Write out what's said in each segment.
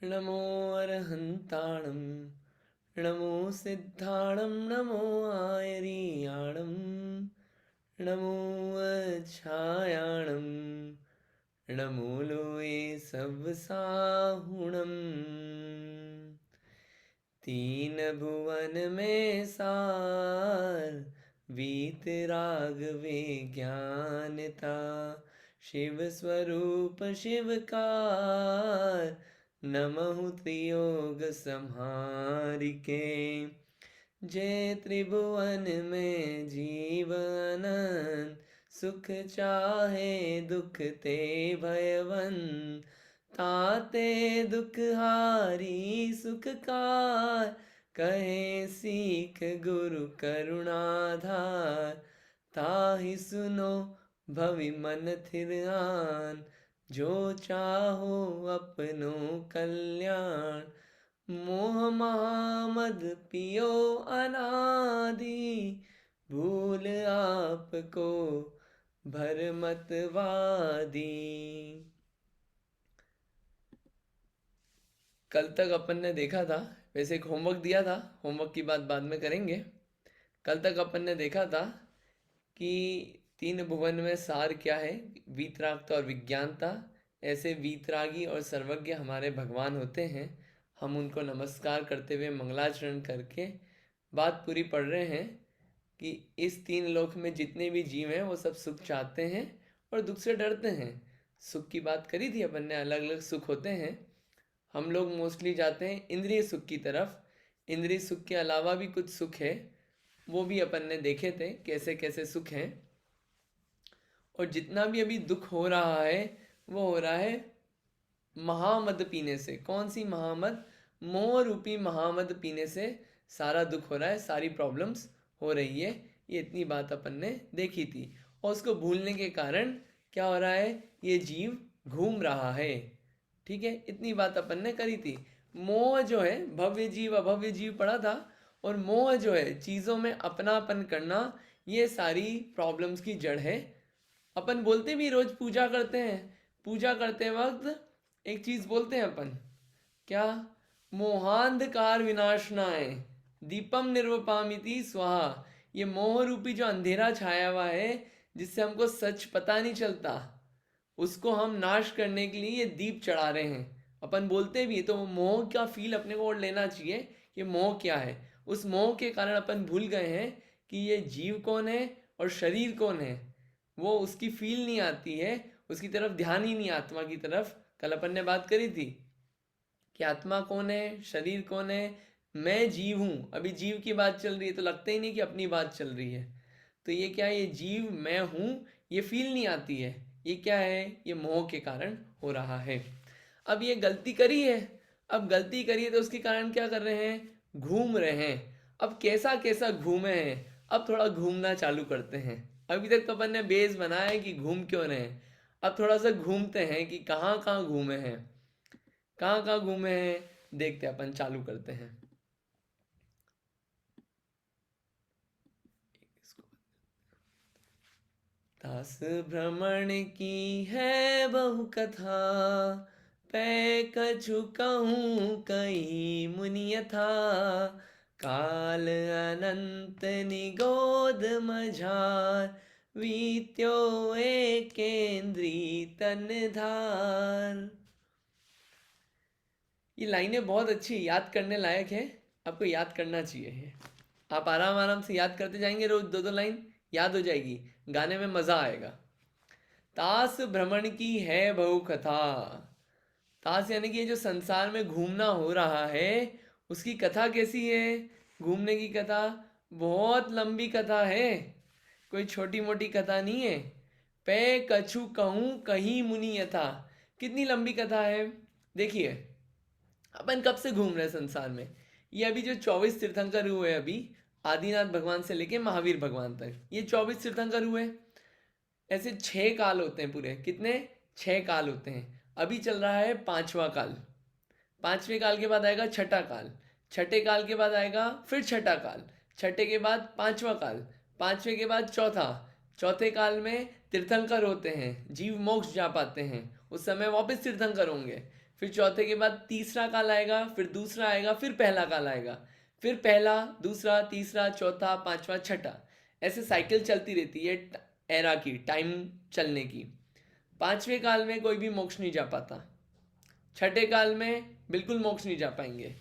नमो अरहन्ताणं नमो सिद्धाणं नमो आयरीयाणं नमो अच्छायाणं नमो लोए सवसाहुणम्। तीन भुवन में सार वीतराग ज्ञानता शिव स्वरूप शिवकार नमहु त्रियोग संहारिके। जय त्रिभुवन में जीवन सुख चाहे दुख ते भयवन ताते दुख हारी सुखकार कहे सीख गुरु करुणाधार। ताहि सुनो भवि मन थिर आन जो चाहो अपनो कल्याण। मोह महामद पियो अनादि भूल आपको भरमतवादी। कल तक अपन ने देखा था, वैसे एक होमवर्क दिया था, होमवर्क की बात बाद में करेंगे। कल तक अपन ने देखा था कि तीन भुवन में सार क्या है, वीतरागता और विज्ञानता। ऐसे वीतरागी और सर्वज्ञ हमारे भगवान होते हैं। हम उनको नमस्कार करते हुए मंगलाचरण करके बात पूरी पढ़ रहे हैं कि इस तीन लोक में जितने भी जीव हैं वो सब सुख चाहते हैं और दुख से डरते हैं। सुख की बात करी थी अपन ने, अलग अलग सुख होते हैं। हम लोग मोस्टली जाते हैं इंद्रिय सुख की तरफ। इंद्रिय सुख के अलावा भी कुछ सुख है, वो भी अपन ने देखे थे कैसे कैसे सुख हैं। और जितना भी अभी दुख हो रहा है वो हो रहा है महामद पीने से। कौन सी महामद? मोह रूपी महामद पीने से सारा दुख हो रहा है, सारी प्रॉब्लम्स हो रही है। ये इतनी बात अपन ने देखी थी। और उसको भूलने के कारण क्या हो रहा है, ये जीव घूम रहा है। ठीक है, इतनी बात अपन ने करी थी। मोह जो है, भव्य जीव अभव्य जीव पढ़ा था। और मोह जो है, चीज़ों में अपनापन करना, ये सारी प्रॉब्लम्स की जड़ है। अपन बोलते भी रोज पूजा करते हैं, पूजा करते वक्त एक चीज बोलते हैं अपन, क्या? मोहांधकार विनाशनाय दीपम निर्वपामिति स्वाहा। ये मोह रूपी जो अंधेरा छाया हुआ है, जिससे हमको सच पता नहीं चलता, उसको हम नाश करने के लिए ये दीप चढ़ा रहे हैं। अपन बोलते भी तो मोह का फील अपने को और लेना चाहिए। ये मोह क्या है? उस मोह के कारण अपन भूल गए हैं कि ये जीव कौन है और शरीर कौन है। वो उसकी फील नहीं आती है, उसकी तरफ ध्यान ही नहीं, आत्मा की तरफ। कल अपन ने बात करी थी कि आत्मा कौन है, शरीर कौन है। मैं जीव हूं, अभी जीव की बात चल रही है तो लगता ही नहीं कि अपनी बात चल रही है। तो ये क्या है, ये जीव मैं हूं, ये फील नहीं आती है। ये क्या है? ये मोह के कारण हो रहा है। अब ये गलती करी है, अब गलती करी है तो उसके कारण क्या कर रहे हैं, घूम रहे हैं। अब कैसा कैसा घूमे हैं, अब थोड़ा घूमना चालू करते हैं। अभी तक तो अपन ने बेस बनाया है कि घूम क्यों रहे हैं। अब थोड़ा सा घूमते हैं कि कहाँ कहाँ घूमे हैं, कहाँ कहाँ घूमे हैं, देखते हैं, अपन चालू करते हैं। दास भ्रमण की है बहु कथा, पै कछु कहूँ कई मुनियथा। काल अनंत निगोद मझार, वीत्यो एकेंद्री तन धार। ये लाइनें बहुत अच्छी, याद करने लायक है, आपको याद करना चाहिए ये। आप आराम आराम से याद करते जाएंगे, रोज दो दो लाइन याद हो जाएगी, गाने में मजा आएगा। तास भ्रमण की है बहु कथा। तास यानी कि ये जो संसार में घूमना हो रहा है, उसकी कथा कैसी है? घूमने की कथा बहुत लंबी कथा है, कोई छोटी मोटी कथा नहीं है। पे कछु कहूँ कहीं मुनि यथा। कितनी लंबी कथा है, देखिए। अपन कब से घूम रहे हैं संसार में? ये अभी जो 24 तीर्थंकर हुए अभी, आदिनाथ भगवान से लेके महावीर भगवान तक, ये 24 तीर्थंकर हुए। ऐसे 6 काल होते हैं पूरे, कितने? 6 काल होते हैं। अभी चल रहा है 5वां काल। 5वें काल के बाद आएगा छठा काल, छठे काल के बाद आएगा फिर छठा काल, छठे के बाद 5वां काल, 5वें के बाद चौथा। चौथे काल में तीर्थंकर होते हैं, जीव मोक्ष जा पाते हैं, उस समय वापस तीर्थंकर होंगे। फिर चौथे के बाद तीसरा काल आएगा, फिर दूसरा आएगा, फिर पहला काल आएगा, फिर पहला, दूसरा, तीसरा, चौथा, पांचवा, छठा। ऐसे साइकिल चलती रहती है एरा की, टाइम चलने की। पांचवें काल में कोई भी मोक्ष नहीं जा पाता, छठे काल में बिल्कुल मोक्ष नहीं जा पाएंगे,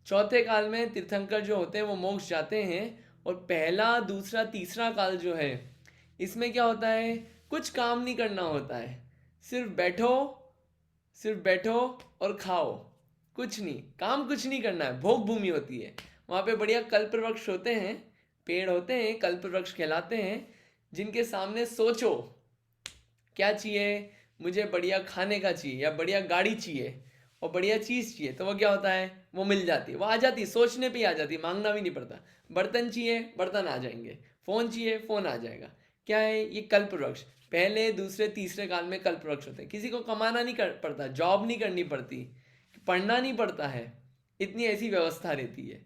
चौथे काल में तीर्थंकर जो होते हैं वो मोक्ष जाते हैं। और पहला, दूसरा, तीसरा काल जो है, इसमें क्या होता है, कुछ काम नहीं करना होता है, सिर्फ बैठो और खाओ, कुछ नहीं, काम कुछ नहीं करना है, भोग भूमि होती है। वहाँ पे बढ़िया कल्प वृक्ष होते हैं, पेड़ होते हैं, कल्प वृक्ष कहलाते हैं, जिनके सामने सोचो क्या चाहिए, मुझे बढ़िया खाने का चाहिए या बढ़िया गाड़ी चाहिए और बढ़िया चीज़ चाहिए, तो वो क्या होता है, वो मिल जाती है, वो आ जाती है, सोचने पे ही आ जाती है, मांगना भी नहीं पड़ता। बर्तन चाहिए, बर्तन आ जाएंगे, फ़ोन चाहिए, फ़ोन आ जाएगा। क्या है ये कल्प वृक्ष, पहले, दूसरे, तीसरे काल में कल्प वृक्ष होते हैं। किसी को कमाना नहीं पड़ता, जॉब नहीं करनी पड़ती, पढ़ना नहीं पड़ता है, इतनी ऐसी व्यवस्था रहती है।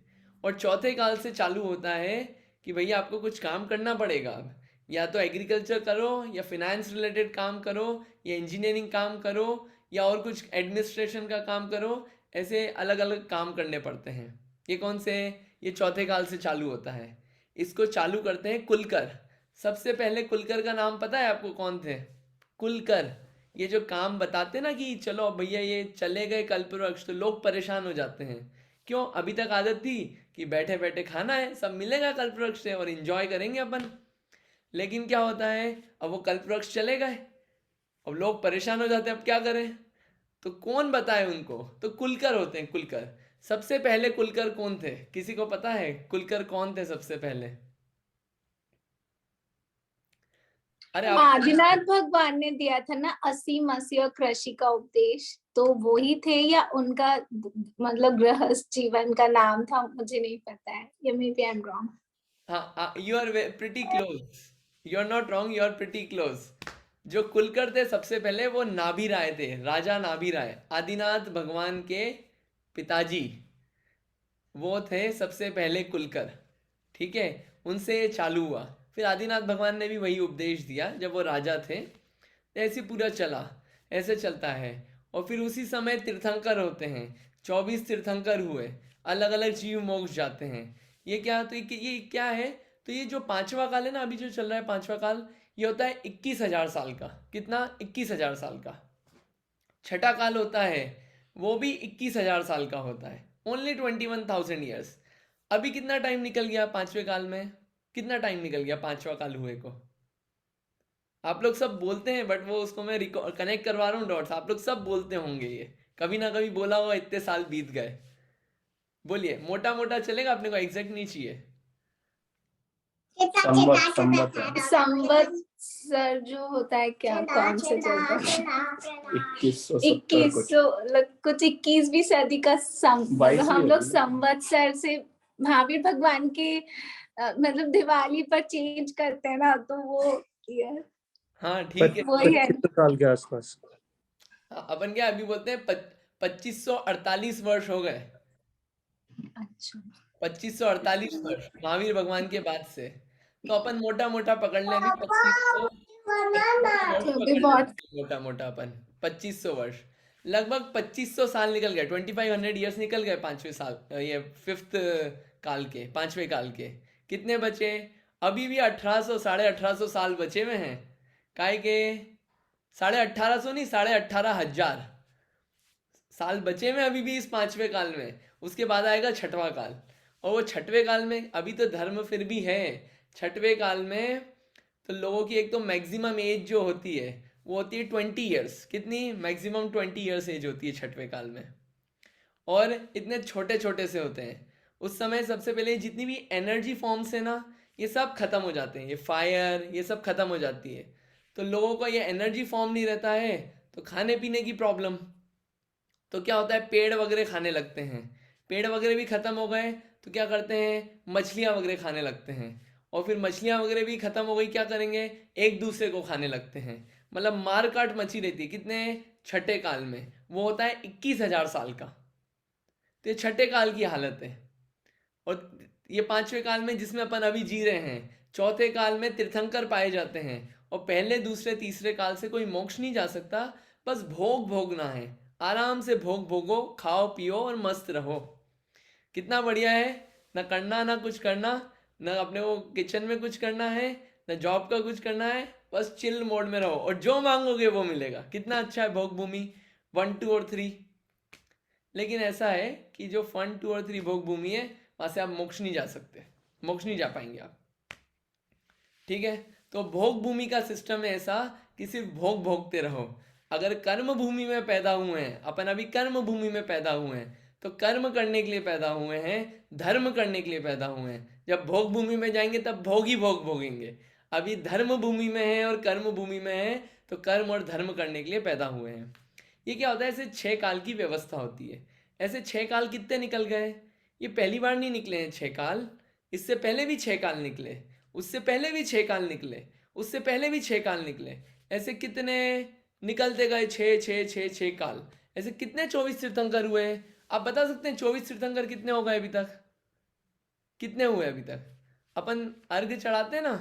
और चौथे काल से चालू होता है कि भैया आपको कुछ काम करना पड़ेगा अब, या तो एग्रीकल्चर करो, या फिनेंस रिलेटेड काम करो, या इंजीनियरिंग काम करो, या और कुछ एडमिनिस्ट्रेशन का काम करो। ऐसे अलग अलग काम करने पड़ते हैं। ये कौन से, ये चौथे काल से चालू होता है। इसको चालू करते हैं कुलकर। सबसे पहले कुलकर का नाम पता है आपको कौन थे? कुलकर। ये जो काम बताते ना कि चलो भैया ये चले गए कल्पवृक्ष, तो लोग परेशान हो जाते हैं। क्यों? अभी तक आदत थी कि बैठे बैठे खाना है, सब मिलेगा कल्पवृक्ष से और इंजॉय करेंगे अपन। लेकिन क्या होता है, अब वो कल्पवृक्ष चले गए, अब लोग परेशान हो जाते हैं, अब क्या करें? तो कौन बताए उनको? तो कुलकर होते हैं, कुलकर। सबसे पहले कुलकर कौन थे, किसी को पता है कुलकर कौन थे सबसे पहले? अरे आप, आदिनाथ भगवान ने दिया था ना असीम असी और कृषि का उपदेश, तो वो ही थे या उनका मतलब गृहस्थ जीवन का नाम था, मुझे नहीं पता है, ये may be I am wrong. हाँ, you are pretty close, you are not wrong, you are pretty close. जो कुलकर थे सबसे पहले वो नाभि राय थे, राजा नाभि राय, आदिनाथ भगवान के पिताजी, वो थे सबसे पहले कुलकर। ठीक है, उनसे ये चालू हुआ। फिर आदिनाथ भगवान ने भी वही उपदेश दिया जब वो राजा थे। ऐसे पूरा चला, ऐसे चलता है। और फिर उसी समय तीर्थंकर होते हैं, 24 तीर्थंकर हुए, अलग अलग जीव मोक्ष जाते हैं। ये क्या, तो ये क्या है, तो ये जो पांचवा काल है ना, अभी जो चल रहा है पांचवा काल, ये होता है 21,000 साल का। कितना? 21,000 साल का। छठा काल होता है, वो भी 21,000 साल का होता है, ओनली 21,000 ईयर्स। अभी कितना टाइम निकल गया पांचवें काल में, कितना टाइम निकल गया पांचवा काल हुए को? आप लोग सब बोलते हैं, बट वो उसको मैं कनेक्ट करवा रहा हूँ डॉट्स, आप लोग सब बोलते होंगे, ये कभी ना कभी बोला होगा, इतने साल बीत गए। बोलिए, मोटा मोटा चलेगा, अपने को एग्जैक्ट नहीं चाहिए। संवत्सर जो होता है, क्या कौन से चलता है? 2100 कुछ 21वीं सदी का मतलब हम लोग संवत्सर से महावीर भगवान के मतलब दिवाली पर चेंज करते हैं ना, तो वो हाँ ठीक है, वही है। 25 साल के आसपास। अपन क्या अभी बोलते हैं 2548 वर्ष हो गए। अच्छा, 2548 वर्ष महावीर भगवान के बाद से, तो अपन मोटा मोटा पकड़ लें अभी 2500 मोटा मोटा अपन 2500 वर्ष, लगभग 2500 साल निकल गए, 2500 ईयर्स निकल गए पांचवें साल, ये फिफ्थ काल के, पांचवें काल के। कितने बचे? अभी भी 1800, 1850 साल बचे हुए हैं। काहे के? 1850 नहीं, 18,500 साल बचे हुए अभी भी इस पांचवें काल में। उसके बाद आएगा छठवां काल, और वो छठवें काल में अभी तो धर्म फिर भी है। छठवें काल में तो लोगों की एक तो मैक्सिमम एज जो होती है वो होती है 20 ईयर्स। कितनी? मैक्सिमम 20 ईयर्स एज होती है छठवें काल में, और इतने छोटे छोटे से होते हैं। उस समय सबसे पहले जितनी भी एनर्जी फॉर्म्स है ना, ये सब खत्म हो जाते हैं, ये फायर, ये सब खत्म हो जाती है। तो लोगों को ये एनर्जी फॉर्म नहीं रहता है, तो खाने पीने की प्रॉब्लम, तो क्या होता है, पेड़ वगैरह खाने लगते हैं। पेड़ वगैरह भी खत्म हो गए तो क्या करते हैं, मछलियाँ वगैरह खाने लगते हैं। और फिर मछलियाँ वगैरह भी खत्म हो गई, क्या करेंगे, एक दूसरे को खाने लगते हैं। मतलब मार काट मची रहती है। कितने? छठे काल में वो होता है 21,000 साल का। तो ये छठे काल की हालत है। और ये पांचवें काल में जिसमें अपन अभी जी रहे हैं, चौथे काल में तीर्थंकर पाए जाते हैं। और पहले, दूसरे, तीसरे काल से कोई मोक्ष नहीं जा सकता, बस भोग भोगना है, आराम से भोग भोगो, खाओ पियो और मस्त रहो। कितना बढ़िया है, ना करना ना कुछ करना, ना अपने को किचन में कुछ करना है, ना जॉब का कुछ करना है, बस चिल मोड में रहो और जो मांगोगे वो मिलेगा। कितना अच्छा है भोग भूमि 1 2 और 3। लेकिन ऐसा है कि जो 1 2 और 3 भोग भूमि है, वहां से आप मोक्ष नहीं जा सकते, मोक्ष नहीं जा पाएंगे आप। ठीक है, तो भोग भूमि का सिस्टम है ऐसा कि सिर्फ भोग भोगते रहो। अगर कर्म भूमि में पैदा हुए हैं अपन, अभी कर्म भूमि में पैदा हुए हैं, तो कर्म करने के लिए पैदा हुए हैं, धर्म करने के लिए पैदा हुए हैं। जब भोग भूमि में जाएंगे तब भोग ही भोग भोगेंगे। अभी धर्म भूमि में है और कर्म भूमि में है, तो कर्म और धर्म करने के लिए पैदा हुए हैं। ये क्या होता है, ऐसे 6 काल की व्यवस्था होती है। ऐसे 6 काल कितने निकल गए, ये पहली बार नहीं निकले हैं 6 काल, इससे पहले भी 6 काल निकले, उससे पहले भी 6 काल निकले, उससे पहले भी 6 काल निकले। ऐसे कितने निकलते गए, 6 काल। ऐसे कितने 24 तीर्थंकर हुए, आप बता सकते हैं 24 तीर्थंकर कितने हो गए अभी तक, कितने हुए अभी तक? अपन अर्घ चढ़ाते हैं ना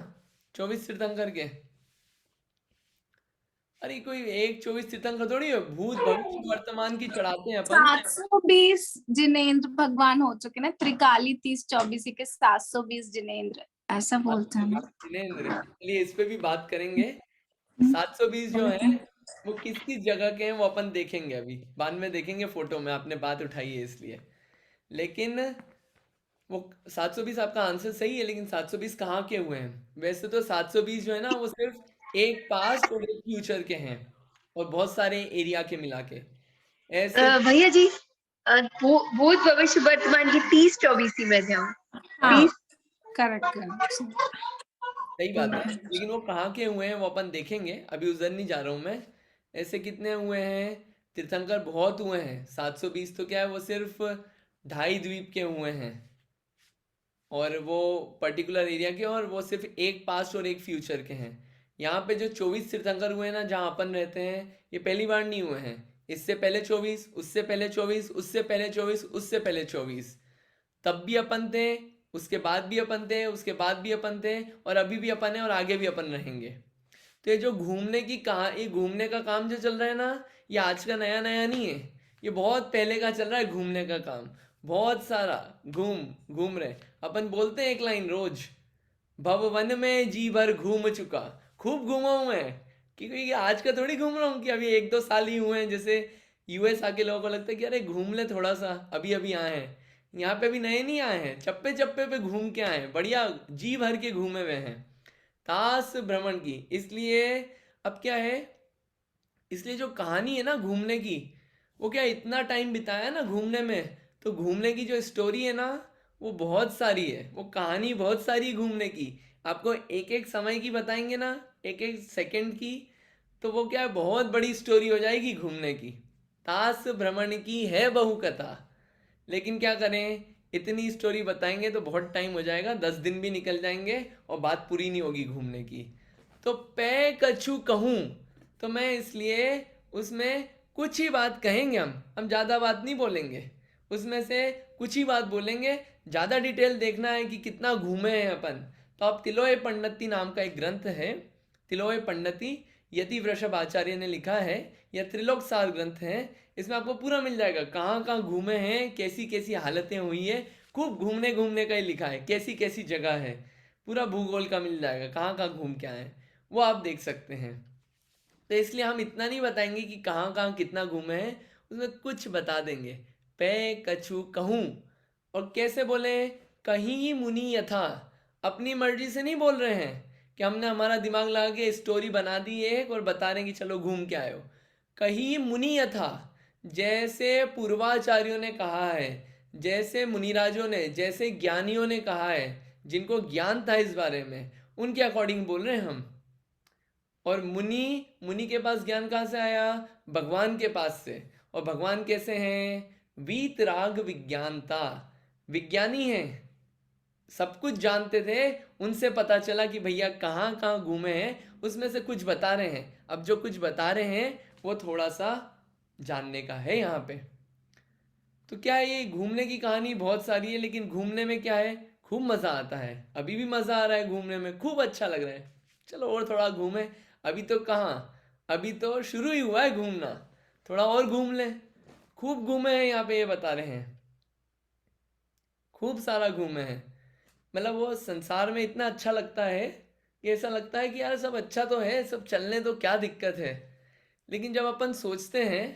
24 तीर्थंकर के, अरे कोई एक 24 तीर्थंकर थोड़ी है, भूत भविष्य वर्तमान की चढ़ाते हैं अपन। 720 जिनेंद्र भगवान हो चुके ना, त्रिकाली 30 24 के 720 जिनेंद्र, ऐसा बोलते हैं ना। जिनेंद्र, चलिए इस पे भी बात करेंगे। 720 जो है वो किस किस जगह के हैं वो अपन देखेंगे, अभी बाद में देखेंगे फोटो में, आपने बात उठाई है इसलिए। लेकिन वो 720 आपका आंसर सही है, लेकिन 720 कहाँ के हुए हैं? वैसे तो 720 जो है ना वो सिर्फ एक पास्ट और एक फ्यूचर के हैं, और बहुत सारे एरिया के मिला के ऐसे। भैया जी, भूत भविष्य वर्तमान की 30 24 में थे हम। हाँ, करेक्ट करेक्ट। सही बात है, लेकिन वो कहाँ के हुए हैं वो अपन देखेंगे, अभी उधर नहीं जा रहा हूँ मैं। ऐसे कितने हुए हैं तीर्थंकर, बहुत हुए हैं। 720 तो क्या है, वो सिर्फ ढाई द्वीप के हुए हैं, और वो पर्टिकुलर एरिया के, और वो सिर्फ एक पास्ट और एक फ्यूचर के हैं। यहाँ पे जो 24 तीर्थंकर हुए हैं ना, जहाँ अपन रहते हैं, ये पहली बार नहीं हुए हैं। इससे पहले 24, उससे पहले 24, उससे पहले 24, उससे पहले 24, तब भी अपन थे, उसके बाद भी अपन थे, उसके बाद भी अपन थे, और अभी भी अपन है, और आगे भी अपन रहेंगे। तो ये जो घूमने की ये घूमने का काम जो चल रहा है ना, ये आज का नया नया नहीं है, ये बहुत पहले का चल रहा है घूमने का काम। बहुत सारा घूम घूम रहे अपन, बोलते हैं एक लाइन रोज, भव वन में जी भर घूम चुका। खूब घूमा हूं मैं, क्योंकि आज का थोड़ी घूम रहा हूँ कि अभी 1 2 साल ही हुए हैं। जैसे यूएस आके लोगों को लगता है कि अरे घूम ले थोड़ा सा, अभी अभी आए हैं। यहाँ पे भी नए नहीं आए हैं, चप्पे चप्पे पे घूम के आए हैं, बढ़िया जी भर के घूमे हुए हैं, ताश भ्रमण की। इसलिए अब क्या है, इसलिए जो कहानी है ना घूमने की, वो क्या इतना टाइम बिताया ना घूमने में, तो घूमने की जो स्टोरी है ना वो बहुत सारी है, वो कहानी बहुत सारी है घूमने की। आपको एक एक समय की बताएंगे ना, एक एक सेकंड की, तो वो क्या है बहुत बड़ी स्टोरी हो जाएगी घूमने की। ताश भ्रमण की है बहु कथा, लेकिन क्या करें, इतनी स्टोरी बताएंगे तो बहुत टाइम हो जाएगा, 10 दिन भी निकल जाएंगे और बात पूरी नहीं होगी घूमने की। तो पै कछु कहूँ, तो मैं इसलिए उसमें कुछ ही बात कहेंगे, हम ज़्यादा बात नहीं बोलेंगे, उसमें से कुछ ही बात बोलेंगे। ज़्यादा डिटेल देखना है कि कितना घूमे हैं अपन, तो आप तिलोय पंडिती नाम का एक ग्रंथ है, तिलोय पंडिती, यति वृषभ आचार्य ने लिखा है, यह त्रिलोक सार ग्रंथ है। इसमें आपको पूरा मिल जाएगा कहाँ कहाँ घूमे हैं, कैसी कैसी हालतें हुई है, खूब घूमने घूमने का ही लिखा है, कैसी कैसी जगह है, पूरा भूगोल का मिल जाएगा, कहाँ कहाँ घूम के आए वो आप देख सकते हैं। तो इसलिए हम इतना नहीं बताएंगे कि कहाँ कहाँ कितना घूमे हैं, उसमें कुछ बता देंगे। पै कछु कहूँ, और कैसे बोले, कहीं मुनि यथा, अपनी मर्जी से नहीं बोल रहे हैं कि हमने हमारा दिमाग लगा के स्टोरी बना दी एक और बता रहे हैं कि चलो घूम के आए हो। कहीं मुनि यथा, जैसे पूर्वाचार्यों ने कहा है, जैसे मुनिराजों ने, जैसे ज्ञानियों ने कहा है, जिनको ज्ञान था इस बारे में, उनके अकॉर्डिंग बोल रहे हैं हम। और मुनि के पास ज्ञान कहाँ से आया, भगवान के पास से। और भगवान कैसे हैं, वीतराग विज्ञानता, विज्ञानी हैं, सब कुछ जानते थे। उनसे पता चला कि भैया कहाँ कहाँ घूमे हैं, उसमें से कुछ बता रहे हैं। अब जो कुछ बता रहे हैं वो थोड़ा सा जानने का है यहाँ पे। तो क्या है, ये घूमने की कहानी बहुत सारी है, लेकिन घूमने में क्या है, खूब मज़ा आता है। अभी भी मज़ा आ रहा है घूमने में, खूब अच्छा लग रहा है, चलो और थोड़ा घूमे। अभी तो कहाँ, अभी तो शुरू ही हुआ है घूमना, थोड़ा और घूम लें। खूब घूमे हैं यहाँ पे, ये बता रहे हैं, खूब सारा घूमे हैं। मतलब वो संसार में इतना अच्छा लगता है कि ऐसा लगता है कि यार सब अच्छा तो है, सब चलने तो क्या दिक्कत है। लेकिन जब अपन सोचते हैं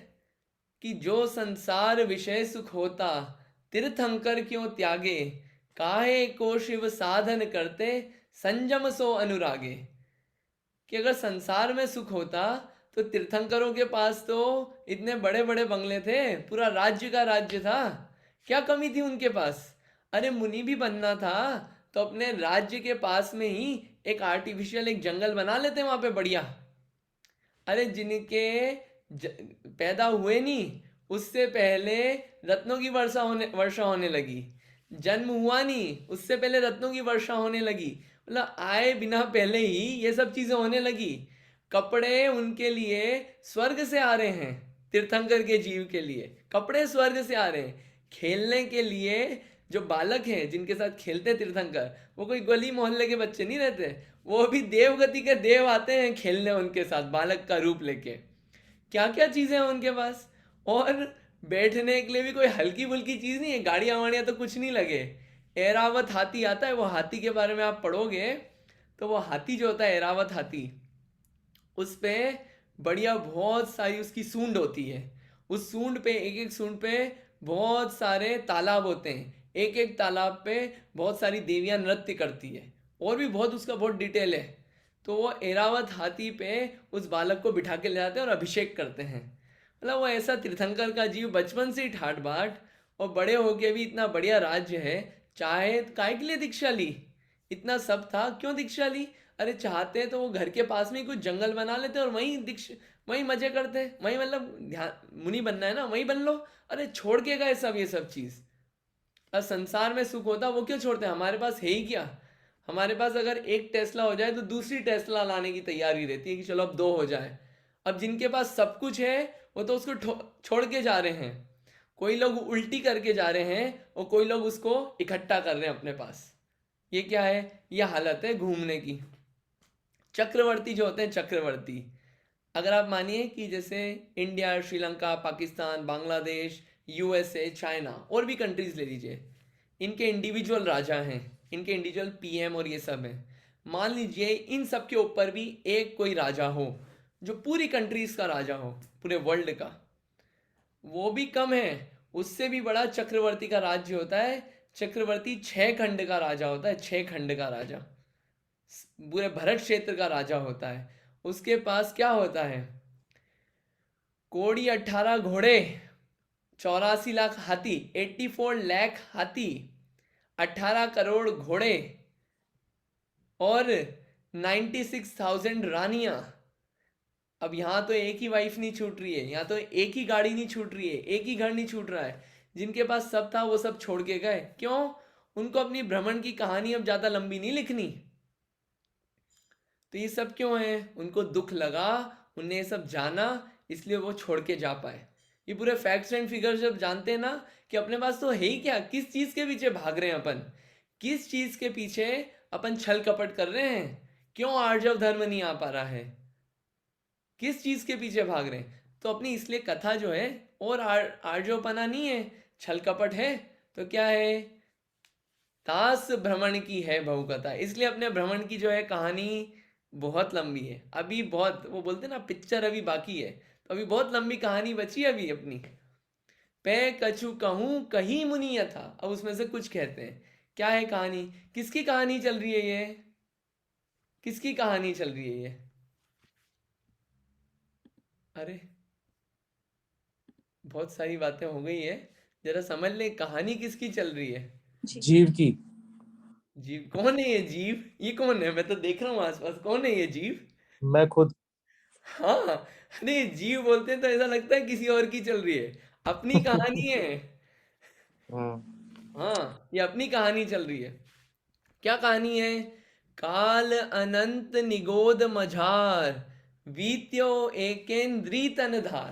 कि जो संसार विषय सुख होता, तीर्थंकर क्यों त्यागे, काहे को शिव साधन करते, संयम सो अनुरागे। कि अगर संसार में सुख होता तो तीर्थंकरों के पास तो इतने बड़े बड़े बंगले थे, पूरा राज्य का राज्य था, क्या कमी थी उनके पास। अरे मुनि भी बनना था तो अपने राज्य के पास में ही एक आर्टिफिशियल एक जंगल बना लेते वहां पे बढ़िया। अरे जिनके पैदा हुए नहीं उससे पहले रत्नों की वर्षा होने लगी, जन्म हुआ नहीं उससे पहले रत्नों की वर्षा होने लगी, मतलब आए बिना पहले ही ये सब चीजें होने लगी। कपड़े उनके लिए स्वर्ग से आ रहे हैं, तीर्थंकर के जीव के लिए कपड़े स्वर्ग से आ रहे हैं। खेलने के लिए जो बालक हैं जिनके साथ खेलते हैं तीर्थंकर, वो कोई गली मोहल्ले के बच्चे नहीं रहते, वो भी देवगति के देव आते हैं खेलने उनके साथ बालक का रूप लेके। क्या क्या चीजें हैं उनके पास, और बैठने के लिए भी कोई हल्की फुल्की चीज नहीं है, गाड़ियां वाड़ियां तो कुछ नहीं लगे। एरावत हाथी आता है, वो हाथी के बारे में आप पढ़ोगे तो वो हाथी जो होता है एरावत हाथी, उस पे बढ़िया बहुत सारी उसकी सूंड होती है। उस सूंड पे एक एक सूंड पे बहुत सारे तालाब होते हैं, एक एक तालाब पे बहुत सारी देवियां नृत्य करती है, और भी बहुत उसका बहुत डिटेल है। तो वो एरावत हाथी पे उस बालक को बिठा के ले जाते हैं और अभिषेक करते हैं। मतलब वो ऐसा तीर्थंकर का जीव बचपन से ही ठाट बाट, और बड़े होके भी इतना बढ़िया राज्य है। चाहे काय के लिए दीक्षा ली, इतना सब था क्यों दीक्षा ली। अरे चाहते हैं तो वो घर के पास में ही कुछ जंगल बना लेते और वहीं दीक्षा, वहीं मजे करते, वहीं मतलब ध्यान मुनि बनना है ना वहीं बन लो। अरे छोड़ के गए सब ये सब चीज। अब संसार में सुख होता वो क्यों छोड़ते हैं, हमारे पास है ही क्या। हमारे पास अगर एक टेस्ला हो जाए तो दूसरी टेस्ला लाने की तैयारी रहती है कि चलो अब दो हो जाए। अब जिनके पास सब कुछ है वो तो उसको छोड़ के जा रहे हैं, कोई लोग उल्टी करके जा रहे हैं और कोई लोग उसको इकट्ठा कर रहे हैं अपने पास। ये क्या है, ये हालत है घूमने की। चक्रवर्ती जो होते हैं चक्रवर्ती, अगर आप मानिए कि जैसे India, Sri Lanka, Pakistan, Bangladesh, USA, China और भी कंट्रीज ले लीजिए, इनके इंडिविजुअल राजा हैं, इनके इंडिविजुअल पीएम और ये सब हैं। मान लीजिए इन सब के ऊपर भी एक कोई राजा हो जो पूरी कंट्रीज का राजा हो, पूरे वर्ल्ड का, वो भी कम है। उससे भी बड़ा चक्रवर्ती का राज्य होता है। चक्रवर्ती 6 खंड का राजा होता है, 6 खंड का राजा, पूरे भरत क्षेत्र का राजा होता है। उसके पास क्या होता है, कोड़ी 18 घोड़े, 84 लाख हाथी, 84 लाख हाथी, 18 करोड़ घोड़े और 96,000 रानियां। अब यहाँ तो एक ही वाइफ नहीं छूट रही है, यहाँ तो एक ही गाड़ी नहीं छूट रही है, एक ही घर नहीं छूट रहा है। जिनके पास सब था वो सब छोड़ के गए, क्यों, उनको अपनी भ्रमण की कहानी अब ज्यादा लंबी नहीं लिखनी। तो ये सब क्यों है, उनको दुख लगा, उन्हें ये सब जाना, इसलिए वो छोड़ के जा पाए। ये पूरे फैक्ट्स एंड फिगर्स जब जानते हैं ना कि अपने पास तो है ही क्या, किस चीज के पीछे भाग रहे हैं अपन, किस चीज के पीछे अपन छल कपट कर रहे हैं, क्यों आर्जव धर्म नहीं आ पा रहा है, किस चीज के पीछे भाग रहे हैं। तो अपनी इसलिए कथा जो है और आर्जवपना नहीं है, छल कपट है। तो क्या है, दास भ्रमण की है बहु कथा, इसलिए अपने भ्रमण की जो है कहानी बहुत लंबी है। अभी बहुत, वो बोलते ना पिक्चर अभी बाकी है, तो अभी बहुत लंबी कहानी बची है अभी अपनी। पे कछु कहूं कहीं मुनि था, अब उसमें से कुछ कहते हैं। क्या है कहानी, किसकी कहानी चल रही है ये, किसकी कहानी चल रही है ये, अरे बहुत सारी बातें हो गई है, जरा समझ ले कहानी किसकी चल रही है। जीव की। जीव कौन है ये जीव, ये कौन है, मैं तो देख रहा हूँ आसपास, कौन है ये जीव। मैं खुद। हाँ, अरे जीव बोलते हैं तो ऐसा लगता है किसी और की चल रही है, अपनी कहानी है। हाँ, ये अपनी कहानी चल रही है। क्या कहानी है, काल अनंत निगोद मझार, वीत्यो एकेन्द्री तनधार।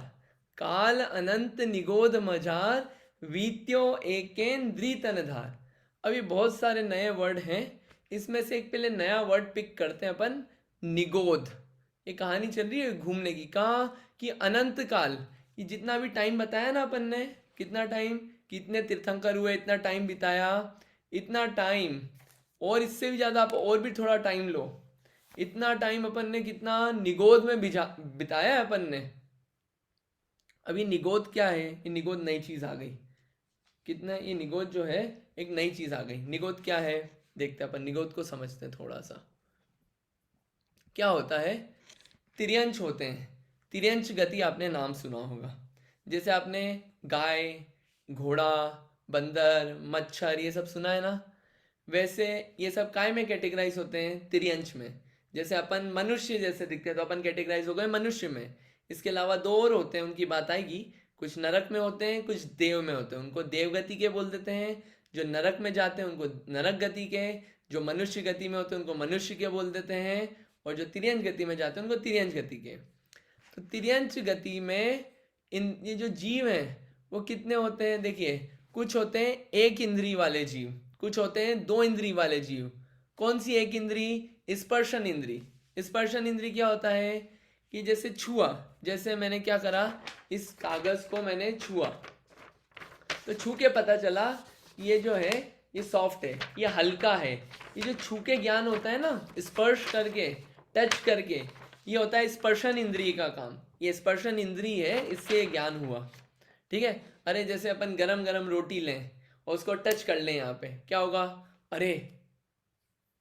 काल अनंत निगोद मझार, वीत्यो एकेन्द्री तनधार। अभी बहुत सारे नए वर्ड हैं, इसमें से एक पहले नया वर्ड पिक करते हैं अपन, निगोद। ये कहानी चल रही है घूमने की, कहाँ कि अनंत काल, ये जितना भी टाइम बताया ना अपन ने, कितना टाइम, कितने तीर्थंकर हुए, इतना टाइम बिताया, इतना टाइम, और इससे भी ज़्यादा आप और भी थोड़ा टाइम लो, इतना टाइम अपन ने कितना निगोद में बिताया है अपन ने। अभी निगोद क्या है, ये निगोद नई चीज़ आ गई, कितना ये निगोद जो है एक नई चीज़ आ गई। निगोद क्या है देखते हैं अपन, निगोद को समझते हैं थोड़ा सा। क्या होता है, तिर्यंश होते हैं। तिर्यंश गति आपने नाम सुना होगा, जैसे आपने गाय, घोड़ा, बंदर, मच्छर ये सब सुना है ना, वैसे ये सब काय में कैटेगराइज होते हैं, तिर्यंश में। जैसे अपन मनुष्य जैसे दिखते हैं तो अपन कैटेगराइज हो गए मनुष्य में। इसके अलावा दो और होते हैं, उनकी बात आएगी। कुछ नरक में होते हैं, कुछ देव में होते हैं, उनको देव गति के बोल देते हैं। जो नरक में जाते हैं उनको नरक गति के, जो मनुष्य गति में होते हैं उनको मनुष्य के बोल देते हैं, और जो तिर्यंश गति में जाते हैं उनको तिर्यंश गति के। तो तिर्यंश गति में ये जो जीव हैं वो कितने होते हैं, देखिए कुछ होते हैं एक इंद्री वाले जीव, कुछ होते हैं दो इंद्री वाले जीव। कौन सी एक इंद्री, स्पर्शन इंद्री। स्पर्शन इंद्री क्या होता है कि जैसे छुआ, जैसे मैंने क्या करा, इस कागज को मैंने छुआ, तो छू के पता चला ये जो है ये सॉफ्ट है, ये हल्का है। ये जो छू के ज्ञान होता है ना, स्पर्श करके, टच करके, ये होता है स्पर्शन इंद्रिय का काम। ये स्पर्शन इंद्रिय है, इससे ज्ञान हुआ। ठीक है, अरे जैसे अपन गरम गरम रोटी लें और उसको टच कर लें, यहाँ पे क्या होगा, अरे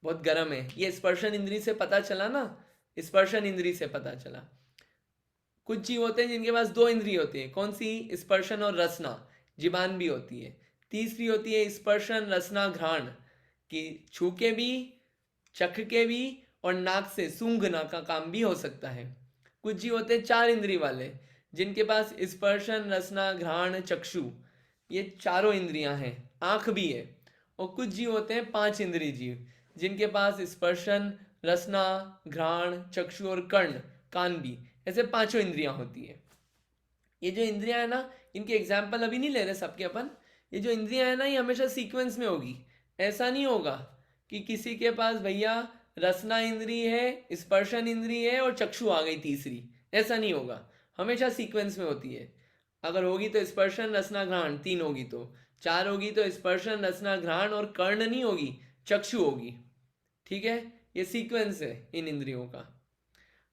बहुत गर्म है, ये स्पर्शन इंद्री से पता चला ना, स्पर्शन इंद्री से पता चला। कुछ जीव होते हैं जिनके पास दो इंद्रिय होती है, कौन सी, स्पर्शन और रसना, जीवान भी होती है। तीसरी होती है स्पर्शन रसना घ्राण, कि छू के भी, चख के भी, और नाक से सूंघना का काम भी हो सकता है। कुछ जीव होते हैं चार इंद्रिय वाले, जिनके पास स्पर्शन रसना घ्राण चक्षु ये चारों इंद्रियां हैं, आंख भी है। और कुछ जीव होते हैं पांच इंद्रिय जीव, जिनके पास स्पर्शन रसना घ्राण चक्षु और कर्ण कान भी, ऐसे पांचों इंद्रियां होती है। ये जो इंद्रियां है ना, इनके एग्जाम्पल अभी नहीं ले रहे सबके अपन। ये जो इंद्रियां है ना, ये हमेशा सीक्वेंस में होगी। ऐसा नहीं होगा कि किसी के पास भैया रसना इंद्रिय है, स्पर्शन इंद्रिय है और चक्षु आ गई तीसरी, ऐसा नहीं होगा। हमेशा सीक्वेंस में होती है। अगर होगी तो स्पर्शन रसना घ्राण तीन होगी, तो चार होगी तो स्पर्शन रसना घ्राण और कर्ण नहीं होगी, चक्षु होगी। ठीक है, ये सीक्वेंस है इन इंद्रियों का।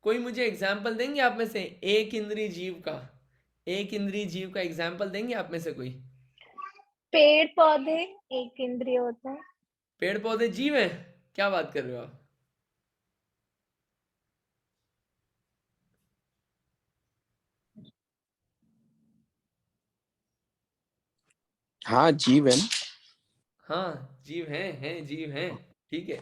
कोई मुझे एग्जाम्पल देंगे आप में से, एक इंद्रिय जीव का, एक इंद्रिय जीव का एग्जाम्पल देंगे आप में से कोई? पेड़ पौधे एक इंद्रिय होता है। पेड़ पौधे जीव हैं? क्या बात कर रहे हो आप? हाँ जीव है ना। हाँ जीव हैं जीव हैं। ठीक है,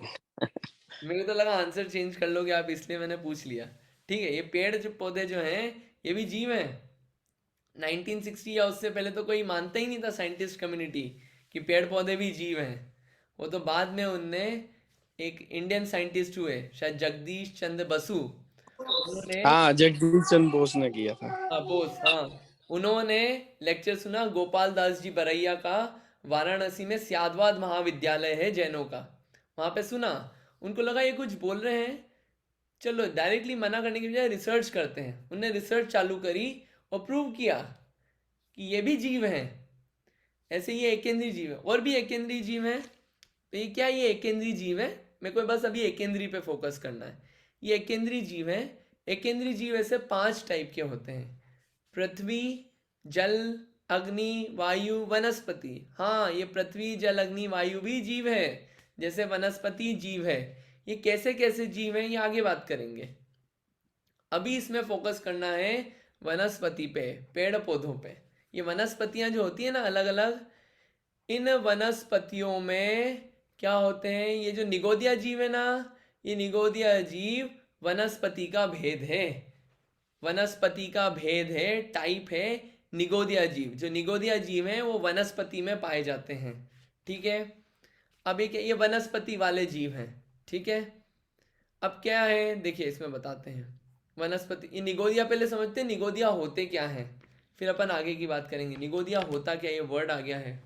मेरे को तो लगा आंसर चेंज कर लोगे आप, इसलिए मैंने पूछ लिया। ठीक है, ये पेड़ जो पौधे जो हैं ये भी जीव हैं। 1960 या उससे पहले तो कोई मानता ही नहीं था, साइंटिस्ट कम्युनिटी, कि पेड़ पौधे भी जीव हैं। वो तो बाद में उनने, एक इंडियन साइंटिस्ट हुए शायद जगदीश चंद्र बसु, उन्होंने, हाँ जगदीश चंद्र बोस ने किया था। हाँ बोस, हाँ, उन्होंने लेक्चर सुना गोपाल दास जी बरैया का, वाराणसी में स्यादवाद महाविद्यालय है जैनों का, वहाँ पे सुना। उनको लगा ये कुछ बोल रहे हैं, चलो डायरेक्टली मना करने की बजाय रिसर्च करते हैं। उन्होंने रिसर्च चालू करी और प्रूव किया कि ये भी जीव हैं। ऐसे ये एकेंद्रीय जीव है, और भी एकेंद्रीय जीव हैं। तो ये क्या, ये एकेंद्रीय जीव है, मेरे को बस अभी एकेंद्रीय पे फोकस करना है। ये एकेंद्रीय जीव है। एकेंद्रीय जीव ऐसे 5 टाइप के होते हैं, पृथ्वी, जल, अग्नि, वायु, वनस्पति। हाँ, ये पृथ्वी जल अग्नि वायु भी जीव है, जैसे वनस्पति जीव है। ये कैसे कैसे जीव हैं ये आगे बात करेंगे। अभी इसमें फोकस करना है वनस्पति पे, पेड़ पौधों पे। ये वनस्पतियां जो होती है ना अलग अलग, इन वनस्पतियों में क्या होते हैं, ये जो निगोदिया जीव है ना, ये निगोदिया जीव वनस्पति का भेद है, वनस्पति का भेद है, टाइप है निगोदिया जीव। जो निगोदिया जीव हैं वो वनस्पति में पाए जाते हैं। ठीक है, अब ये वनस्पति वाले जीव हैं। ठीक है, अब क्या है देखिए इसमें बताते हैं। वनस्पति, ये निगोदिया पहले समझते हैं निगोदिया होते क्या हैं, फिर अपन आगे की बात करेंगे। निगोदिया होता क्या, ये वर्ड आ गया है।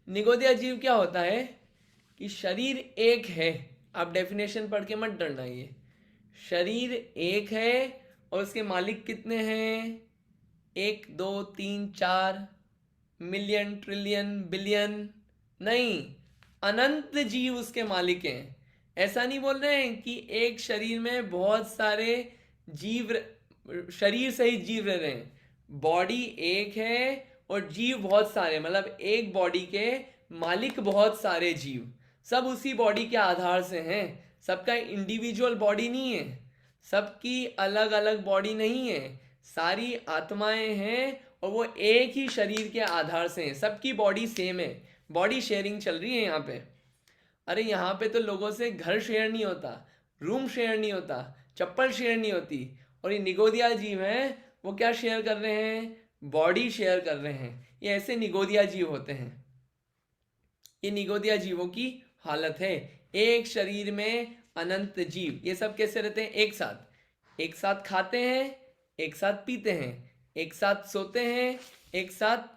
निगोदिया जीव क्या होता है कि शरीर एक है, आप डेफिनेशन पढ़ के मत डरना, ये शरीर एक है और उसके मालिक कितने हैं, 1 2 3 4 मिलियन, ट्रिलियन, बिलियन नहीं, अनंत जीव उसके मालिक हैं। ऐसा नहीं बोल रहे हैं कि एक शरीर में बहुत सारे जीव, शरीर सहित जीव रह रहे हैं। बॉडी एक है और जीव बहुत सारे, मतलब एक बॉडी के मालिक बहुत सारे जीव, सब उसी बॉडी के आधार से हैं। सबका इंडिविजुअल बॉडी नहीं है, सबकी अलग अलग बॉडी नहीं है, सारी आत्माएं हैं और वो एक ही शरीर के आधार से हैं। सबकी बॉडी सेम है, बॉडी शेयरिंग चल रही है यहाँ पे। अरे यहाँ पे तो लोगों से घर शेयर नहीं होता, रूम शेयर नहीं होता, चप्पल शेयर नहीं होती, और ये निगोदिया जीव हैं वो क्या शेयर कर रहे हैं? बॉडी शेयर कर रहे हैं। ये ऐसे निगोदिया जीव होते हैं। ये निगोदिया जीवों की हालत है। एक शरीर में अनंत जीव, ये सब कैसे रहते हैं? एक साथ, एक साथ खाते हैं, एक साथ पीते हैं, एक साथ सोते हैं, एक साथ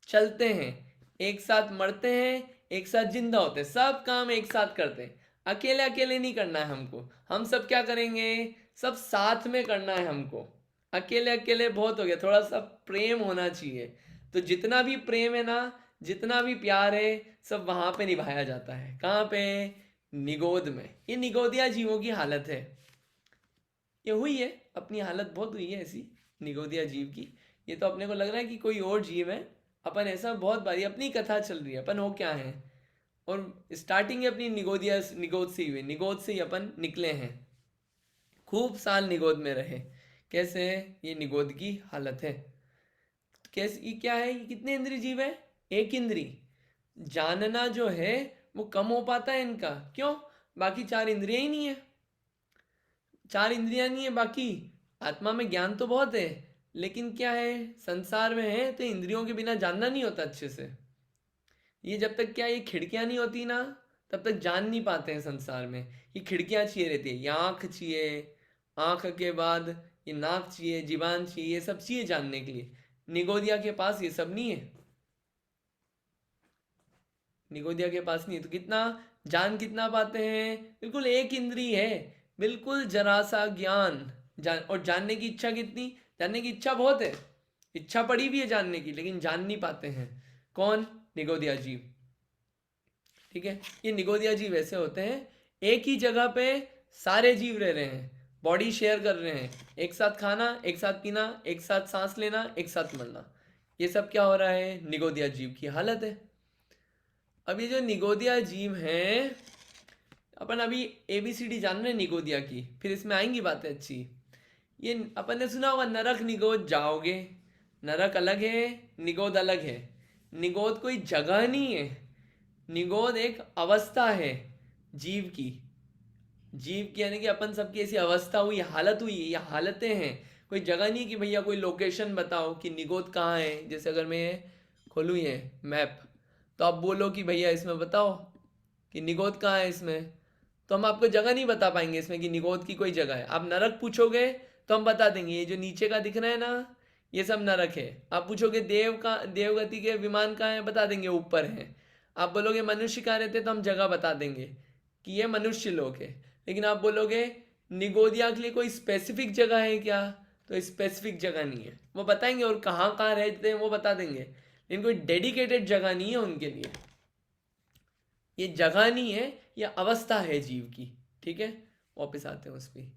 चलते हैं, एक साथ मरते हैं, एक साथ जिंदा होते हैं, सब काम एक साथ करते हैं। अकेले अकेले नहीं करना है हमको। हम सब क्या करेंगे? सब साथ में करना है हमको। अकेले अकेले बहुत हो गया, थोड़ा सा प्रेम होना चाहिए। तो जितना भी प्रेम है ना, जितना भी प्यार है, सब वहां पे निभाया जाता है। कहाँ पे? निगोद में। ये निगोदिया जीवों की हालत है। ये हुई है, अपनी हालत बहुत हुई है ऐसी निगोदिया जीव की। ये तो अपने को लग रहा है कि कोई और जीव है, अपन ऐसा बहुत बारी अपनी कथा चल रही है, अपन हो क्या है। और स्टार्टिंग अपनी निगोद से ही हुई, निगोद से ही अपन निकले हैं, खूब साल निगोद में रहे। कैसे? ये निगोद की हालत है। कैसे? ये क्या है? ये कितने इंद्रिय जीव है? एक इंद्री। जानना जो है वो कम हो पाता है इनका। क्यों? बाकी 4 इंद्रियां ही नहीं है, 4 इंद्रियां नहीं है बाकी। आत्मा में ज्ञान तो बहुत है, लेकिन क्या है, संसार में है तो इंद्रियों के बिना जानना नहीं होता अच्छे से। ये जब तक क्या ये खिड़कियां नहीं होती ना, तब तक जान नहीं पाते हैं संसार में। ये खिड़कियां चाहिए रहती है, ये आँख चाहिए, आँख के बाद ये नाक चाहिए, जीवान चाहिए, ये सब चाहिए जानने के लिए। निगोदिया के पास ये सब नहीं है, निगोदिया के पास नहीं है। तो कितना जान कितना पाते हैं? बिल्कुल एक इंद्री है, बिल्कुल जरा सा ज्ञान जान। और जानने की इच्छा कितनी? जानने की इच्छा बहुत है, इच्छा पड़ी भी है जानने की, लेकिन जान नहीं पाते हैं। कौन? निगोदिया जीव। ठीक है, ये निगोदिया जीव ऐसे होते हैं, एक ही जगह पे सारे जीव रह रहे हैं, बॉडी शेयर कर रहे हैं, एक साथ खाना, एक साथ पीना, एक साथ सांस लेना, एक साथ मरना। ये सब क्या हो रहा है? निगोदिया जीव की हालत है। अब ये जो निगोदिया जीव हैं, अपन अभी ABCD जान रहे हैं निगोदिया की, फिर इसमें आएंगी बातें अच्छी। ये अपन ने सुना होगा, नरक निगोद जाओगे। नरक अलग है, निगोद अलग है। निगोद कोई जगह नहीं है, निगोद एक अवस्था है जीव की। जीव की यानी कि अपन सबकी ऐसी अवस्था हुई, हालत हुई, ये हालतें हैं। कोई जगह नहीं कि भैया कोई लोकेशन बताओ कि निगोद कहाँ है। जैसे अगर मैं खोलूँ ये मैप, तो आप बोलो कि भैया इसमें बताओ कि निगोद कहाँ है इसमें, तो हम आपको जगह नहीं बता पाएंगे इसमें कि निगोद की कोई जगह है। आप नरक पूछोगे तो हम बता देंगे, ये जो नीचे का दिख रहा है ना, ये सब नरक है। आप पूछोगे देवगति के विमान कहाँ है, बता देंगे ऊपर है। आप बोलोगे मनुष्य कहाँ रहते, तो हम जगह बता देंगे कि ये मनुष्य लोक है। लेकिन आप बोलोगे निगोदिया के लिए कोई स्पेसिफिक जगह है क्या, तो स्पेसिफिक जगह नहीं है, वो बताएंगे। और कहाँ कहाँ रहते हैं वो बता देंगे, लेकिन कोई डेडिकेटेड जगह नहीं है उनके लिए। ये जगह नहीं है, ये अवस्था है जीव की। ठीक है, वापस आते हैं उस पर।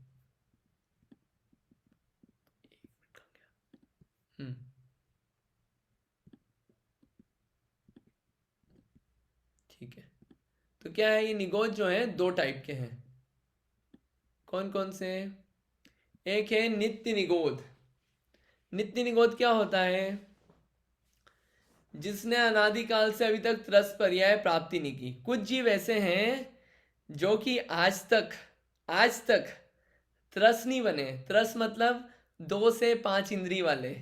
ठीक है, तो क्या है, ये निगोद जो है 2 टाइप के हैं। कौन कौन से? एक है नित्य निगोद। नित्य निगोद क्या होता है? जिसने अनादिकाल से अभी तक त्रस पर्याय प्राप्ति नहीं की। कुछ जीव ऐसे हैं जो कि आज तक त्रस नहीं बने। त्रस मतलब 2 से 5 इंद्री वाले,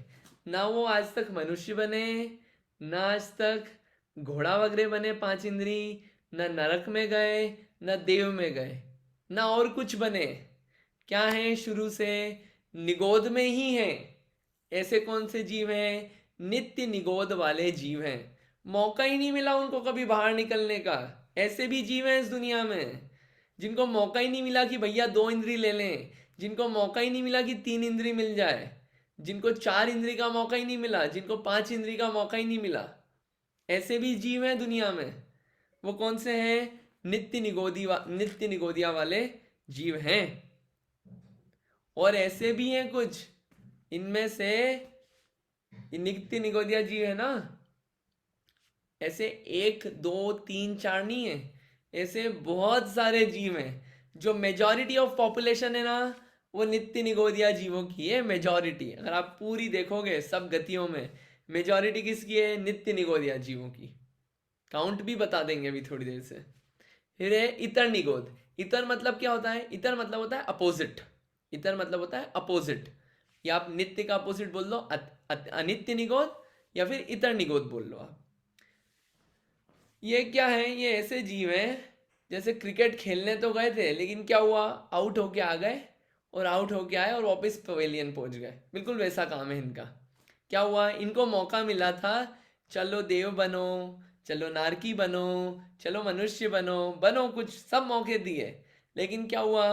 ना वो आज तक मनुष्य बने, ना आज तक घोड़ा वगैरह बने 5 इंद्री, ना नरक में गए, ना देव में गए, ना और कुछ बने। क्या है? शुरू से निगोद में ही हैं। ऐसे कौन से जीव हैं? नित्य निगोद वाले जीव हैं। मौका ही नहीं मिला उनको कभी बाहर निकलने का। ऐसे भी जीव हैं इस दुनिया में जिनको मौका ही नहीं मिला कि भैया 2 इंद्री ले लें, जिनको मौका ही नहीं मिला कि 3 इंद्री मिल जाए। जिनको 4 इंद्री का मौका ही नहीं मिला, जिनको 5 इंद्री का मौका ही नहीं मिला, ऐसे भी जीव हैं दुनिया में। वो कौन से हैं? नित्य निगोदिया वाले जीव हैं। और ऐसे भी हैं कुछ, इनमें से नित्य निगोदिया जीव है ना, ऐसे 1 2 3 4 नहीं है, ऐसे बहुत सारे जीव हैं। जो मेजॉरिटी ऑफ पॉपुलेशन है ना, वो नित्य निगोदिया जीवों की है। मेजॉरिटी अगर आप पूरी देखोगे सब गतियों में, मेजॉरिटी किसकी है? नित्य निगोदिया जीवों की। काउंट भी बता देंगे अभी थोड़ी देर से। फिर है इतर निगोद। इतर मतलब क्या होता है? इतर मतलब होता है अपोजिट। इतर मतलब होता है अपोजिट। या आप नित्य का अपोजिट बोल लो अनित्य निगोद, या फिर इतर निगोद बोल लो आप। ये क्या है? ये ऐसे जीव हैं जैसे क्रिकेट खेलने तो गए थे, लेकिन क्या हुआ? आउट होके आ गए, और आउट होके आए और वापस पवेलियन पहुंच गए। बिल्कुल वैसा काम है इनका। क्या हुआ? इनको मौका मिला था, चलो देव बनो, चलो नारकी बनो, चलो मनुष्य बनो, बनो कुछ, सब मौके दिए, लेकिन क्या हुआ?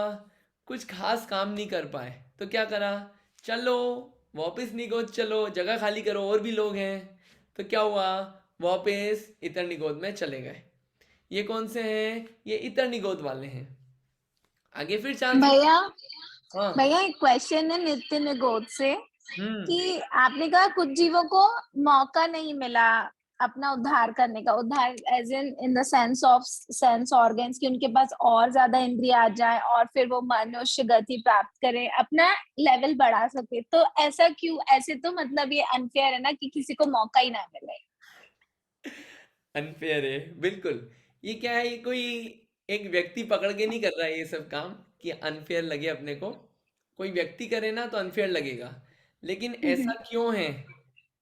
कुछ खास काम नहीं कर पाए। तो क्या करा? चलो वापस निगोद, चलो जगह खाली करो, और भी लोग हैं। तो क्या हुआ? वापस इतर निगोद में चले गए। ये कौन से हैं? ये इतर निगोद वाले हैं। आगे फिर चांस। भैया हाँ। भैया एक क्वेश्चन है नित्य निगोद से हम्म। कि आपने कहा कुछ जीवों को मौका नहीं मिला अपना उद्धार करने का, उद्धार as in the sense of sense organs, कि उनके पास और ज्यादा इंद्रिय आ जाए और फिर वो मनुष्य गति प्राप्त करे, अपना लेवल बढ़ा सके। तो ऐसा क्यों? ऐसे तो मतलब ये अनफेयर है ना कि किसी को मौका ही ना मिले। अनफेयर है बिल्कुल। ये क्या है? ये कोई एक व्यक्ति पकड़ के नहीं कर रहा है ये सब काम कि अनफेयर लगे अपने को। कोई व्यक्ति करे ना तो अनफेयर लगेगा, लेकिन ऐसा क्यों है,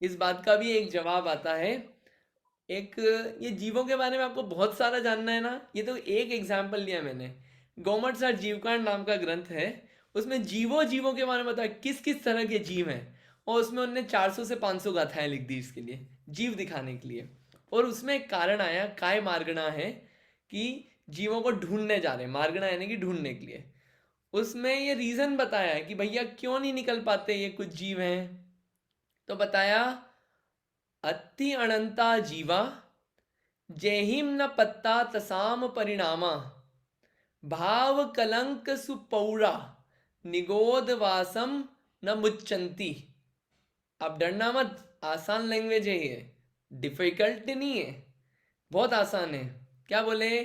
इस बात का भी एक जवाब आता है। एक, ये जीवों के बारे में आपको बहुत सारा जानना है ना, ये तो एक एग्जाम्पल लिया मैंने। गौमट सर जीवकांड नाम का ग्रंथ है, उसमें जीवों जीवों के बारे में बताया किस किस तरह के जीव हैं, और उसमें उन्होंने 400 से 500 गाथाएं लिख दी इसके लिए, जीव दिखाने के लिए। और उसमें एक कारण आया, काय मार्गणा है, कि जीवों को ढूंढने जा रहे हैं, मार्गणा यानी कि ढूंढने के लिए। उसमें ये रीजन बताया है कि भैया क्यों नहीं निकल पाते ये कुछ जीव हैं। तो बताया, अति अनंता जीवा जेहिम न पत्ता तसाम परिणामा भाव कलंक सुपौरा निगोद वासम न मुच्चंती। आप डरना मत, आसान लैंग्वेज है ये, डिफिकल्ट नहीं है, बहुत आसान है। क्या बोले?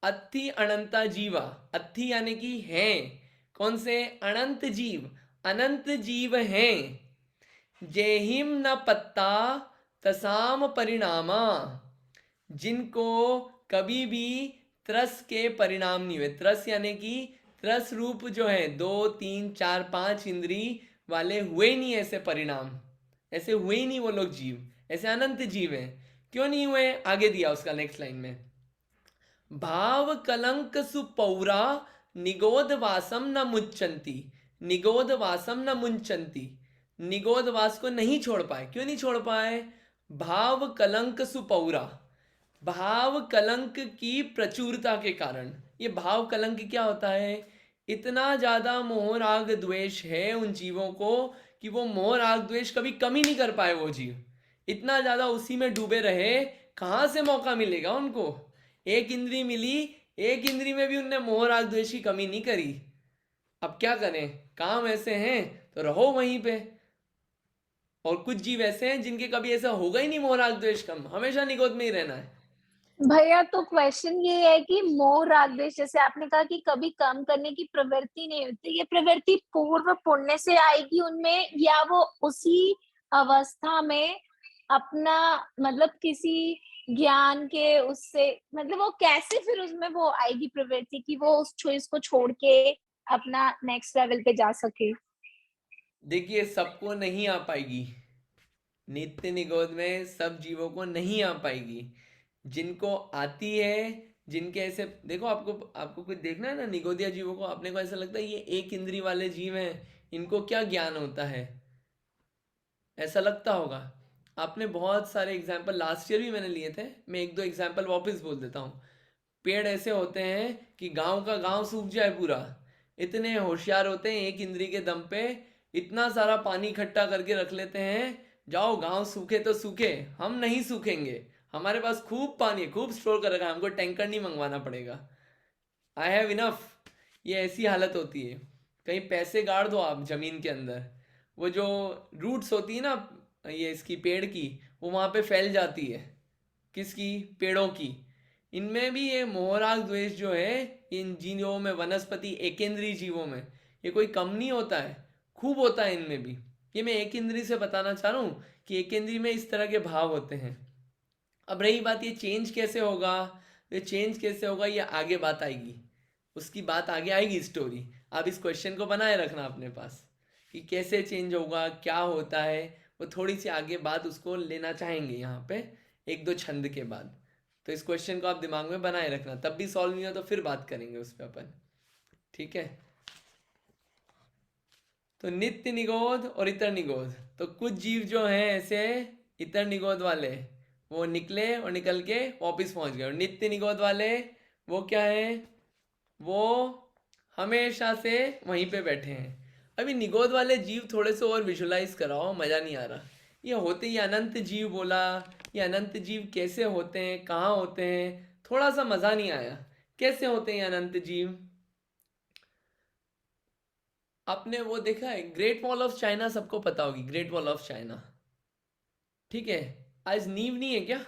अति अनंता जीवा। अति यानी कि हैं, कौन से? अनंत जीव, अनंत जीव हैं। जेहिम न पत्ता तसाम परिणामा, जिनको कभी भी त्रस के परिणाम नहीं हुए। त्रस यानी कि त्रस रूप जो है 2 3 4 5 इंद्री वाले हुए ही नहीं ऐसे परिणाम, ऐसे हुए ही नहीं वो लोग जीव, ऐसे अनंत जीव हैं। क्यों नहीं हुए? आगे दिया उसका नेक्स्ट लाइन में, भाव कलंक सुपौरा निगोद वासम न मुच्चंती। निगोद वासम न मुंचंती, निगोद वास को नहीं छोड़ पाए। क्यों नहीं छोड़ पाए? भाव कलंक सुपौरा, भाव कलंक की प्रचुरता के कारण। ये भाव कलंक क्या होता है? इतना ज्यादा मोह राग द्वेष है उन जीवों को कि वो मोह राग द्वेष कभी कमी नहीं कर पाए। वो जीव इतना ज्यादा उसी में डूबे रहे, कहां से मौका मिलेगा उनको? एक इंद्री मिली, एक इंद्री में भी उनने मोह राग द्वेष की कमी नहीं करी। अब क्या करें? काम ऐसे हैं तो रहो वहीं पे। और कुछ जीव ऐसे हैं जिनके कभी ऐसा होगा ही नहीं मोह राग द्वेष कम, हमेशा निगोद में ही रहना है। भैया तो क्वेश्चन ये है कि मोह राग द्वेष, जैसे आपने कहा कि कभी कम करने की प्रवृत्ति नहीं होती, ये प्रवृत्ति पूर्व पुण्य से आएगी उनमें, या वो उसी अवस्था में अपना मतलब किसी ज्ञान के उससे, मतलब वो कैसे फिर उसमें वो आएगी प्रवृत्ति कि वो उस चॉइस को छोड़ के अपना नेक्स्ट लेवल पे जा सके? देखिए, सबको नहीं आ पाएगी, नित्य निगोद में सब जीवों को नहीं आ पाएगी। जिनको आती है, जिनके ऐसे देखो, आपको आपको कुछ देखना है ना निगोदिया जीवों को, अपने को ऐसा लगता है ये एक इंद्री वाले जीव हैं, इनको क्या ज्ञान होता है, ऐसा लगता होगा। आपने बहुत सारे एग्जाम्पल लास्ट ईयर भी मैंने लिए थे, मैं एक दो एग्जाम्पल वापस बोल देता हूँ। पेड़ ऐसे होते हैं कि गांव का गांव सूख जाए पूरा, इतने होशियार होते हैं एक इंद्री के दम पे, इतना सारा पानी इकट्ठा करके रख लेते हैं, जाओ गांव सूखे तो सूखे, हम नहीं सूखेंगे, हमारे पास खूब पानी है, खूब स्टोर कर रखा है, हमको टैंकर नहीं मंगवाना पड़ेगा, आई हैव इनफ। ये ऐसी हालत होती है। कहीं पैसे गाड़ दो आप जमीन के अंदर, वो जो रूट्स होती है ना ये इसकी पेड़ की, वो वहाँ पे फैल जाती है। किसकी? पेड़ों की। इनमें भी ये मोहराग द्वेष जो है, इन जीवों में, वनस्पति एकेंद्रीय जीवों में, ये कोई कम नहीं होता है, खूब होता है इनमें भी। ये मैं एकेंद्रीय से बताना चाह रहा हूँ कि एकेंद्रीय में इस तरह के भाव होते हैं। अब रही बात ये चेंज कैसे होगा, ये चेंज कैसे होगा ये आगे बात आएगी, उसकी बात आगे आएगी स्टोरी। आप इस क्वेश्चन को बनाए रखना अपने पास कि कैसे चेंज होगा, क्या होता है, वो थोड़ी सी आगे बात उसको लेना चाहेंगे यहाँ पे एक दो छंद के बाद। तो इस क्वेश्चन को आप दिमाग में बनाए रखना, तब भी सॉल्व नहीं हो तो फिर बात करेंगे उस पर अपन, ठीक है। तो नित्य निगोद और इतर निगोद, तो कुछ जीव जो हैं ऐसे इतर निगोद वाले, वो निकले और निकल के वापस पहुंच गए, और नित्य निगोद वाले वो क्या है, वो हमेशा से वहीं पे बैठे हैं। अभी निगोद वाले जीव थोड़े से और विजुलाइज कराओ, मज़ा नहीं आ रहा। ये होते ही अनंत जीव बोला, ये अनंत जीव कैसे होते हैं, कहाँ होते हैं, थोड़ा सा मज़ा नहीं आया। कैसे होते हैं अनंत जीव? आपने वो देखा है ग्रेट वॉल ऑफ चाइना, सबको पता होगी ग्रेट वॉल ऑफ चाइना, ठीक है। आज नींव नहीं है क्या?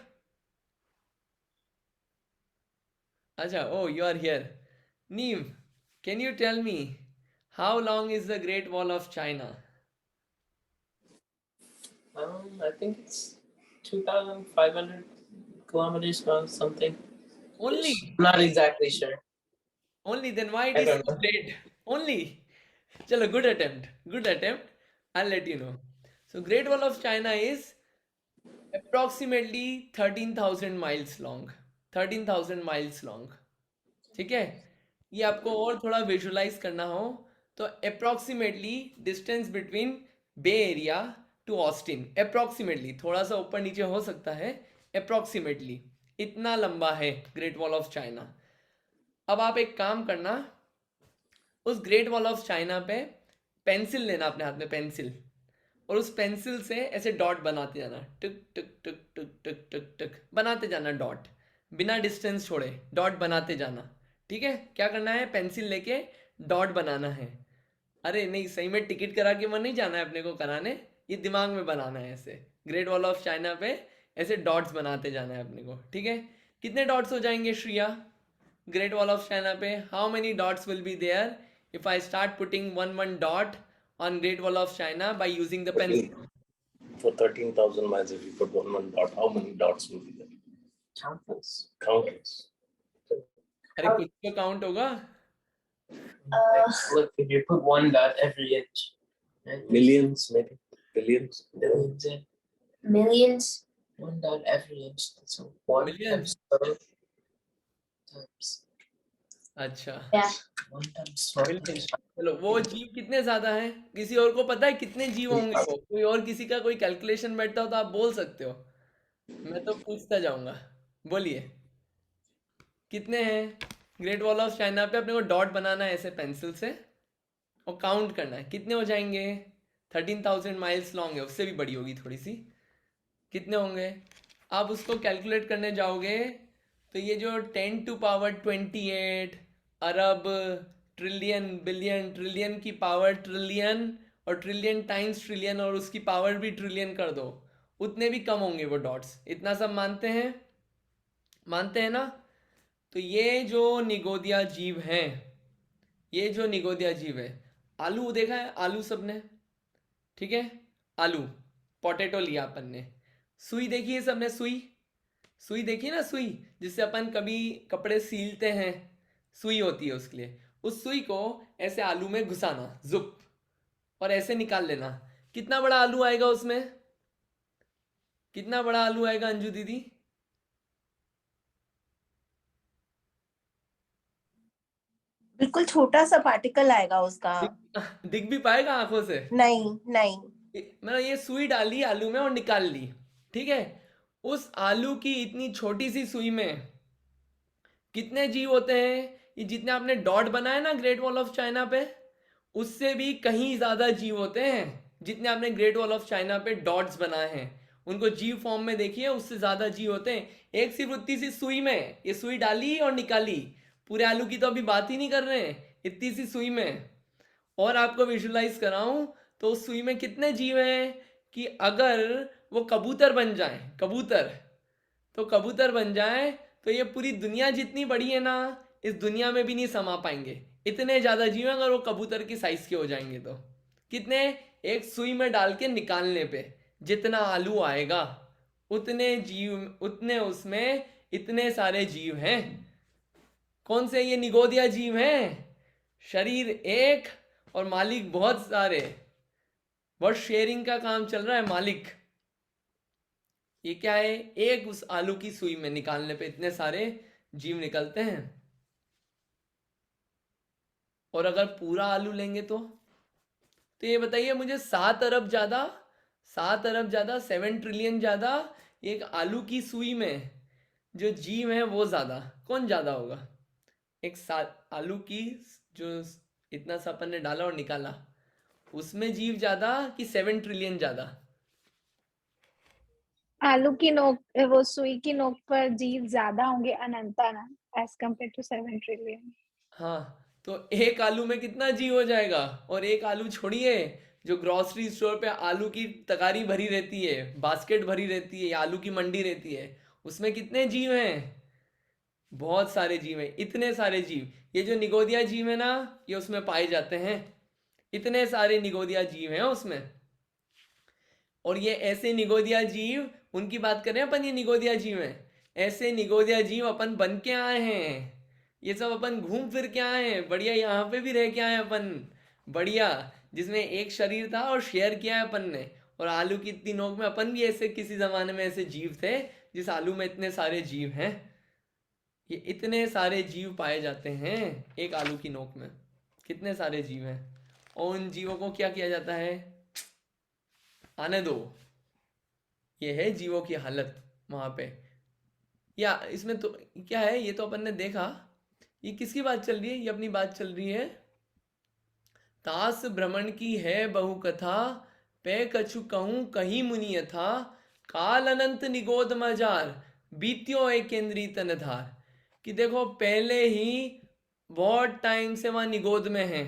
अच्छा, oh you are here. Neev, can you tell me how long is the Great Wall of China? I think it's 2,500 kilometers or something. Only? I'm not exactly sure. Only? Then why it I is don't so know. great? Only? Chalo, good attempt. Good attempt. I'll let you know. So Great Wall of China is approximately 13,000 miles long. 13,000 miles long. ठीक है। ये आपको और थोड़ा visualise करना हो तो approximately distance between Bay Area to Austin, approximately, थोड़ा सा ऊपर नीचे हो सकता है, अप्रोक्सीमेटली इतना लंबा है ग्रेट वॉल ऑफ चाइना। अब आप एक काम करना, उस ग्रेट वॉल ऑफ चाइना पे पेंसिल लेना अपने हाथ में, पेंसिल, और उस पेंसिल से ऐसे डॉट बनाते जाना, टक टक टक टक टक टक टक बनाते जाना डॉट, बिना डिस्टेंस छोड़े डॉट बनाते जाना, ठीक है। क्या करना है? पेंसिल लेके डॉट बनाना है। अरे नहीं, सही में टिकट करा के मन नहीं जाना है अपने को कराने, ये दिमाग में बनाना है ऐसे। ग्रेट वॉल ऑफ चाइना पे ऐसे डॉट्स बनाते जाना है अपने को, ठीक है। कितने डॉट्स हो जाएंगे Shriya Great Wall of China पे? How many dots will be there if I start putting one dot on Great Wall of China by using the pencil? For 13,000 miles, if you put one dot, how many dots will be there? Countless. Countless. अरे कुछ तो count होगा। Look, if you put one dot every inch. Right? Millions, maybe billions. Millions, yeah. Millions. One dot every inch. So one Millions. times 12 times. अच्छा, Yeah. One times 12 times चलो वो जीव कितने ज्यादा हैं? किसी और को पता है कितने जीव होंगे वो? कोई और किसी का कोई कैलकुलेशन बैठता हो तो आप बोल सकते हो, मैं तो पूछता जाऊंगा। बोलिए कितने हैं? ग्रेट वॉल ऑफ चाइना पे अपने को डॉट बनाना है ऐसे पेंसिल से और काउंट करना है, कितने हो जाएंगे? 13,000 माइल्स लॉन्ग है, उससे भी बड़ी होगी थोड़ी सी। कितने होंगे? आप उसको कैलकुलेट करने जाओगे तो ये जो 10 टू पावर 28 अरब, ट्रिलियन, बिलियन, ट्रिलियन की पावर ट्रिलियन, और ट्रिलियन टाइम्स ट्रिलियन, और उसकी पावर भी ट्रिलियन कर दो, उतने भी कम होंगे वो डॉट्स। इतना सब मानते हैं? मानते हैं ना? तो ये जो निगोदिया जीव हैं, ये जो निगोदिया जीव है, आलू देखा है? आलू सबने, ठीक है। आलू, पोटैटो लिया अपन ने। सुई देखी है सबने? सुई, सुई देखी ना, सुई जिससे अपन कभी कपड़े सीलते हैं, सुई होती है उसके लिए। उस सुई को ऐसे आलू में घुसाना, जुप, और ऐसे निकाल लेना। कितना बड़ा आलू आएगा उसमें? कितना बड़ा आलू आएगा अंजू दीदी? बिल्कुल छोटा सा पार्टिकल आएगा उसका। दिख भी पाएगा आंखों से? नहीं नहीं। मैंने ये सुई डाली आलू में और निकाल ली, ठीक है। उस आलू की इतनी छोटी सी सुई में कितने जीव होते हैं? ये जितने आपने डॉट बनाए ना ग्रेट वॉल ऑफ चाइना पे, उससे भी कहीं ज्यादा जीव होते हैं। जितने आपने ग्रेट वॉल ऑफ चाइना पे डॉट्स बनाए हैं उनको जीव फॉर्म में देखिए, उससे ज्यादा जीव होते हैं। एक सिर्फ उतनी सी सुई में, ये सुई डाली और निकाली, पूरे आलू की तो अभी बात ही नहीं कर रहे हैं, इतनी सी सुई में। और आपको विजुलाइज कराऊं तो उस सुई में कितने जीव हैं कि अगर वो कबूतर बन जाए, कबूतर, तो कबूतर बन जाए तो ये पूरी दुनिया जितनी बड़ी है ना, इस दुनिया में भी नहीं समा पाएंगे। इतने ज्यादा जीव हैं अगर वो कबूतर की साइज के हो जाएंगे तो। कितने? एक सुई में डाल के निकालने पे जितना आलू आएगा उतने जीव, उतने उसमें इतने सारे जीव हैं। कौन से? ये निगोदिया जीव हैं। शरीर एक और मालिक बहुत सारे, बहुत शेयरिंग का काम चल रहा है मालिक। ये क्या है? एक उस आलू की सुई में निकालने पे इतने सारे जीव निकलते हैं। और अगर पूरा आलू लेंगे तो ये बताइए मुझे 7 अरब ज्यादा, 7 ट्रिलियन ज्यादा एक आलू की सुई में जो जीव है वो ज्यादा, कौन ज्यादा होगा? एक आलू की जो इतना सा अपन ने डाला और निकाला, उसमें जीव ज्यादा कि 7 ट्रिलियन ज्यादा? आलू की नोक, वो सुई की नोक पर जीव ज्यादा होंगे अनंता ना, एज कम्पेयर टू 7 ट्रिलियन। हाँ, तो एक आलू में कितना जीव हो जाएगा? और एक आलू छोड़िए, जो ग्रोसरी स्टोर पे आलू की तगारी भरी रहती है, बास्केट भरी रहती है, आलू की मंडी रहती है, उसमें कितने जीव हैं? बहुत सारे जीव हैं, इतने सारे जीव। ये जो निगोदिया जीव है ना, ये उसमें पाए जाते हैं। इतने सारे निगोदिया जीव हैं उसमें। और ये ऐसे निगोदिया जीव, उनकी बात कर रहे हैं अपन, ये निगोदिया जीव हैं। ऐसे निगोदिया जीव अपन बन के आए हैं, ये सब अपन घूम फिर के आए हैं, बढ़िया यहाँ पे भी रह के आए अपन, बढ़िया, जिसमें एक शरीर था और शेयर किया है अपन ने। और आलू की इतनी नोक में अपन भी ऐसे किसी जमाने में ऐसे जीव थे जिस आलू में इतने सारे जीव हैं। ये इतने सारे जीव पाए जाते हैं एक आलू की नोक में, कितने सारे जीव हैं। और उन जीवों को क्या किया जाता है? आने दो। ये है जीवों की हालत वहां पे। या इसमें तो क्या है, ये तो अपन ने देखा। ये किसकी बात चल रही है? ये अपनी बात चल रही है, तास भ्रमण की है बहु कथा, पे कछु कहूं कहीं मुनि यथा, काल अनंत निगोद मजार, बीत्यो एक केंद्री तनधार। कि देखो पहले ही बहुत टाइम से वहां निगोद में है,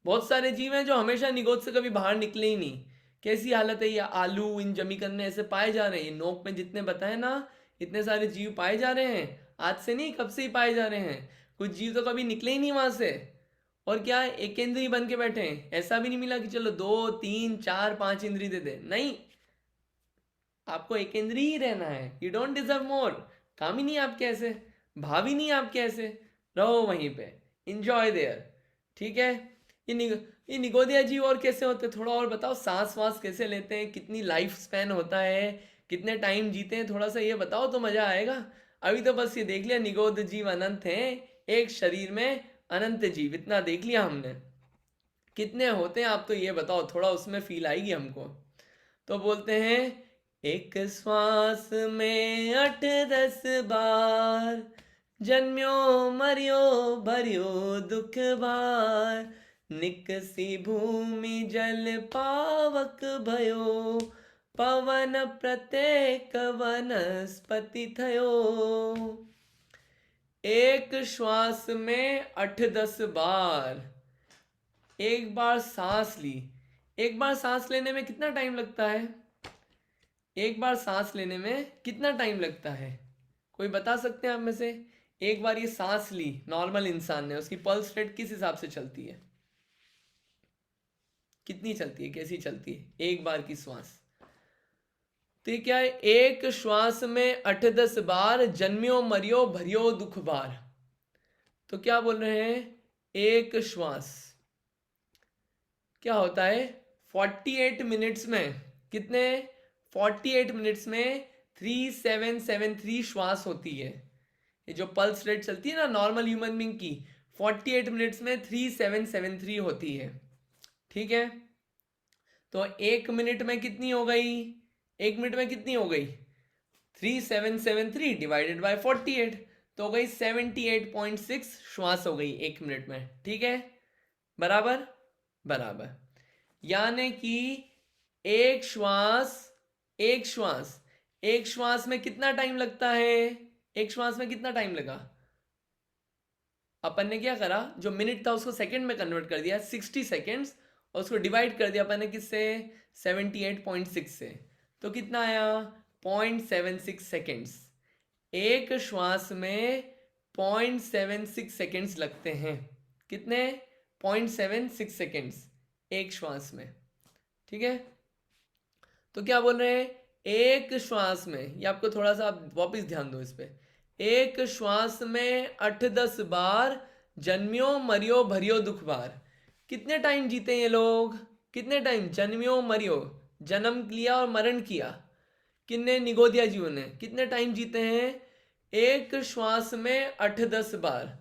बहुत सारे जीव हैं जो हमेशा निगोद से कभी बाहर निकले ही नहीं। कैसी हालत है? ये आलू इन जमीकंद में ऐसे पाए जा रहे हैं, ये नोक में जितने बताए ना, इतने सारे जीव पाए जा रहे हैं। आज से नहीं, कब से ही पाए जा रहे हैं। कुछ जीव तो कभी निकले ही नहीं वहां से। और क्या है, एक इंद्री बन के बैठे हैं। ऐसा भी नहीं मिला कि चलो 2, 3, 4, 5 इंद्री दे दे, नहीं, आपको एक इंद्री ही रहना है। You don't deserve more. काम ही नहीं आपके ऐसे, भाव ही नहीं आपके ऐसे, रहो वहीं पे, इंजॉय देयर। ठीक है? ये निगोदिया जीव और कैसे होते, थोड़ा और बताओ। सांस वास कैसे लेते हैं, कितनी लाइफ स्पैन होता है, कितने टाइम जीते हैं, थोड़ा सा ये बताओ तो मजा आएगा। अभी तो बस ये देख लिया निगोद जीव अनंत हैं, एक शरीर में अनंत जीव, इतना देख लिया हमने। कितने होते हैं आप तो ये बताओ, थोड़ा उसमें फील आएगी हमको। तो बोलते हैं एक श्वास में 8-10 बार, जन्म्यो मरियो भरियो दुख बार, निकसी भूमि जल पावक भयो, पवन प्रत्येक वनस्पति थयो। एक श्वास में 8-10 बार, एक बार सांस ली। एक बार सांस लेने में कितना टाइम लगता है? एक बार सांस लेने में कितना टाइम लगता है? कोई बता सकते हैं आप में से? एक बार ये सांस ली नॉर्मल इंसान ने, उसकी पल्स रेट किस हिसाब से चलती है? कितनी चलती है, कैसी चलती है एक बार की श्वास? तो ये क्या है, एक श्वास में 8-10 बार, जन्म्यो मरियो भरियो दुख बार। तो क्या बोल रहे हैं, एक श्वास क्या होता है 48 मिनट्स में, कितने? 48 मिनट्स में 3773 श्वास होती है। ये जो पल्स रेट चलती है ना नॉर्मल ह्यूमन बीइंग की, 48 मिनट्स में 3773 होती है। ठीक है? तो एक मिनट में कितनी हो गई? एक मिनट में कितनी हो गई? 3773 डिवाइडेड बाय 48, तो हो गई 78.6 श्वास हो गई एक मिनट में। ठीक है? बराबर? बराबर। यानी कि एक श्वास एक श्वास एक श्वास में कितना टाइम लगता है? एक श्वास में कितना टाइम लगा? अपन ने क्या करा, जो मिनट था उसको सेकंड में कन्वर्ट कर दिया 60 सेकंड्स, और उसको डिवाइड कर दिया अपन ने किससे? 78.6 से। तो कितना आया? 0.76 सेकंड्स। एक श्वास में 0.76 सेकंड्स लगते हैं। कितने? 0.76 सेकंड्स एक श्वास में। ठीक है, तो क्या बोल रहे हैं? एक श्वास में, ये आपको थोड़ा सा आप वापस ध्यान दो इस पे, एक श्वास में 8-10 बार जन्मियो मरियो भरियो दुख बार। कितने टाइम जीते ये लोग? कितने टाइम जन्मियो मरियो, जन्म लिया और मरण किया, कितने निगोदिया जीवों ने कितने टाइम जीते हैं? एक श्वास में 8-10 बार,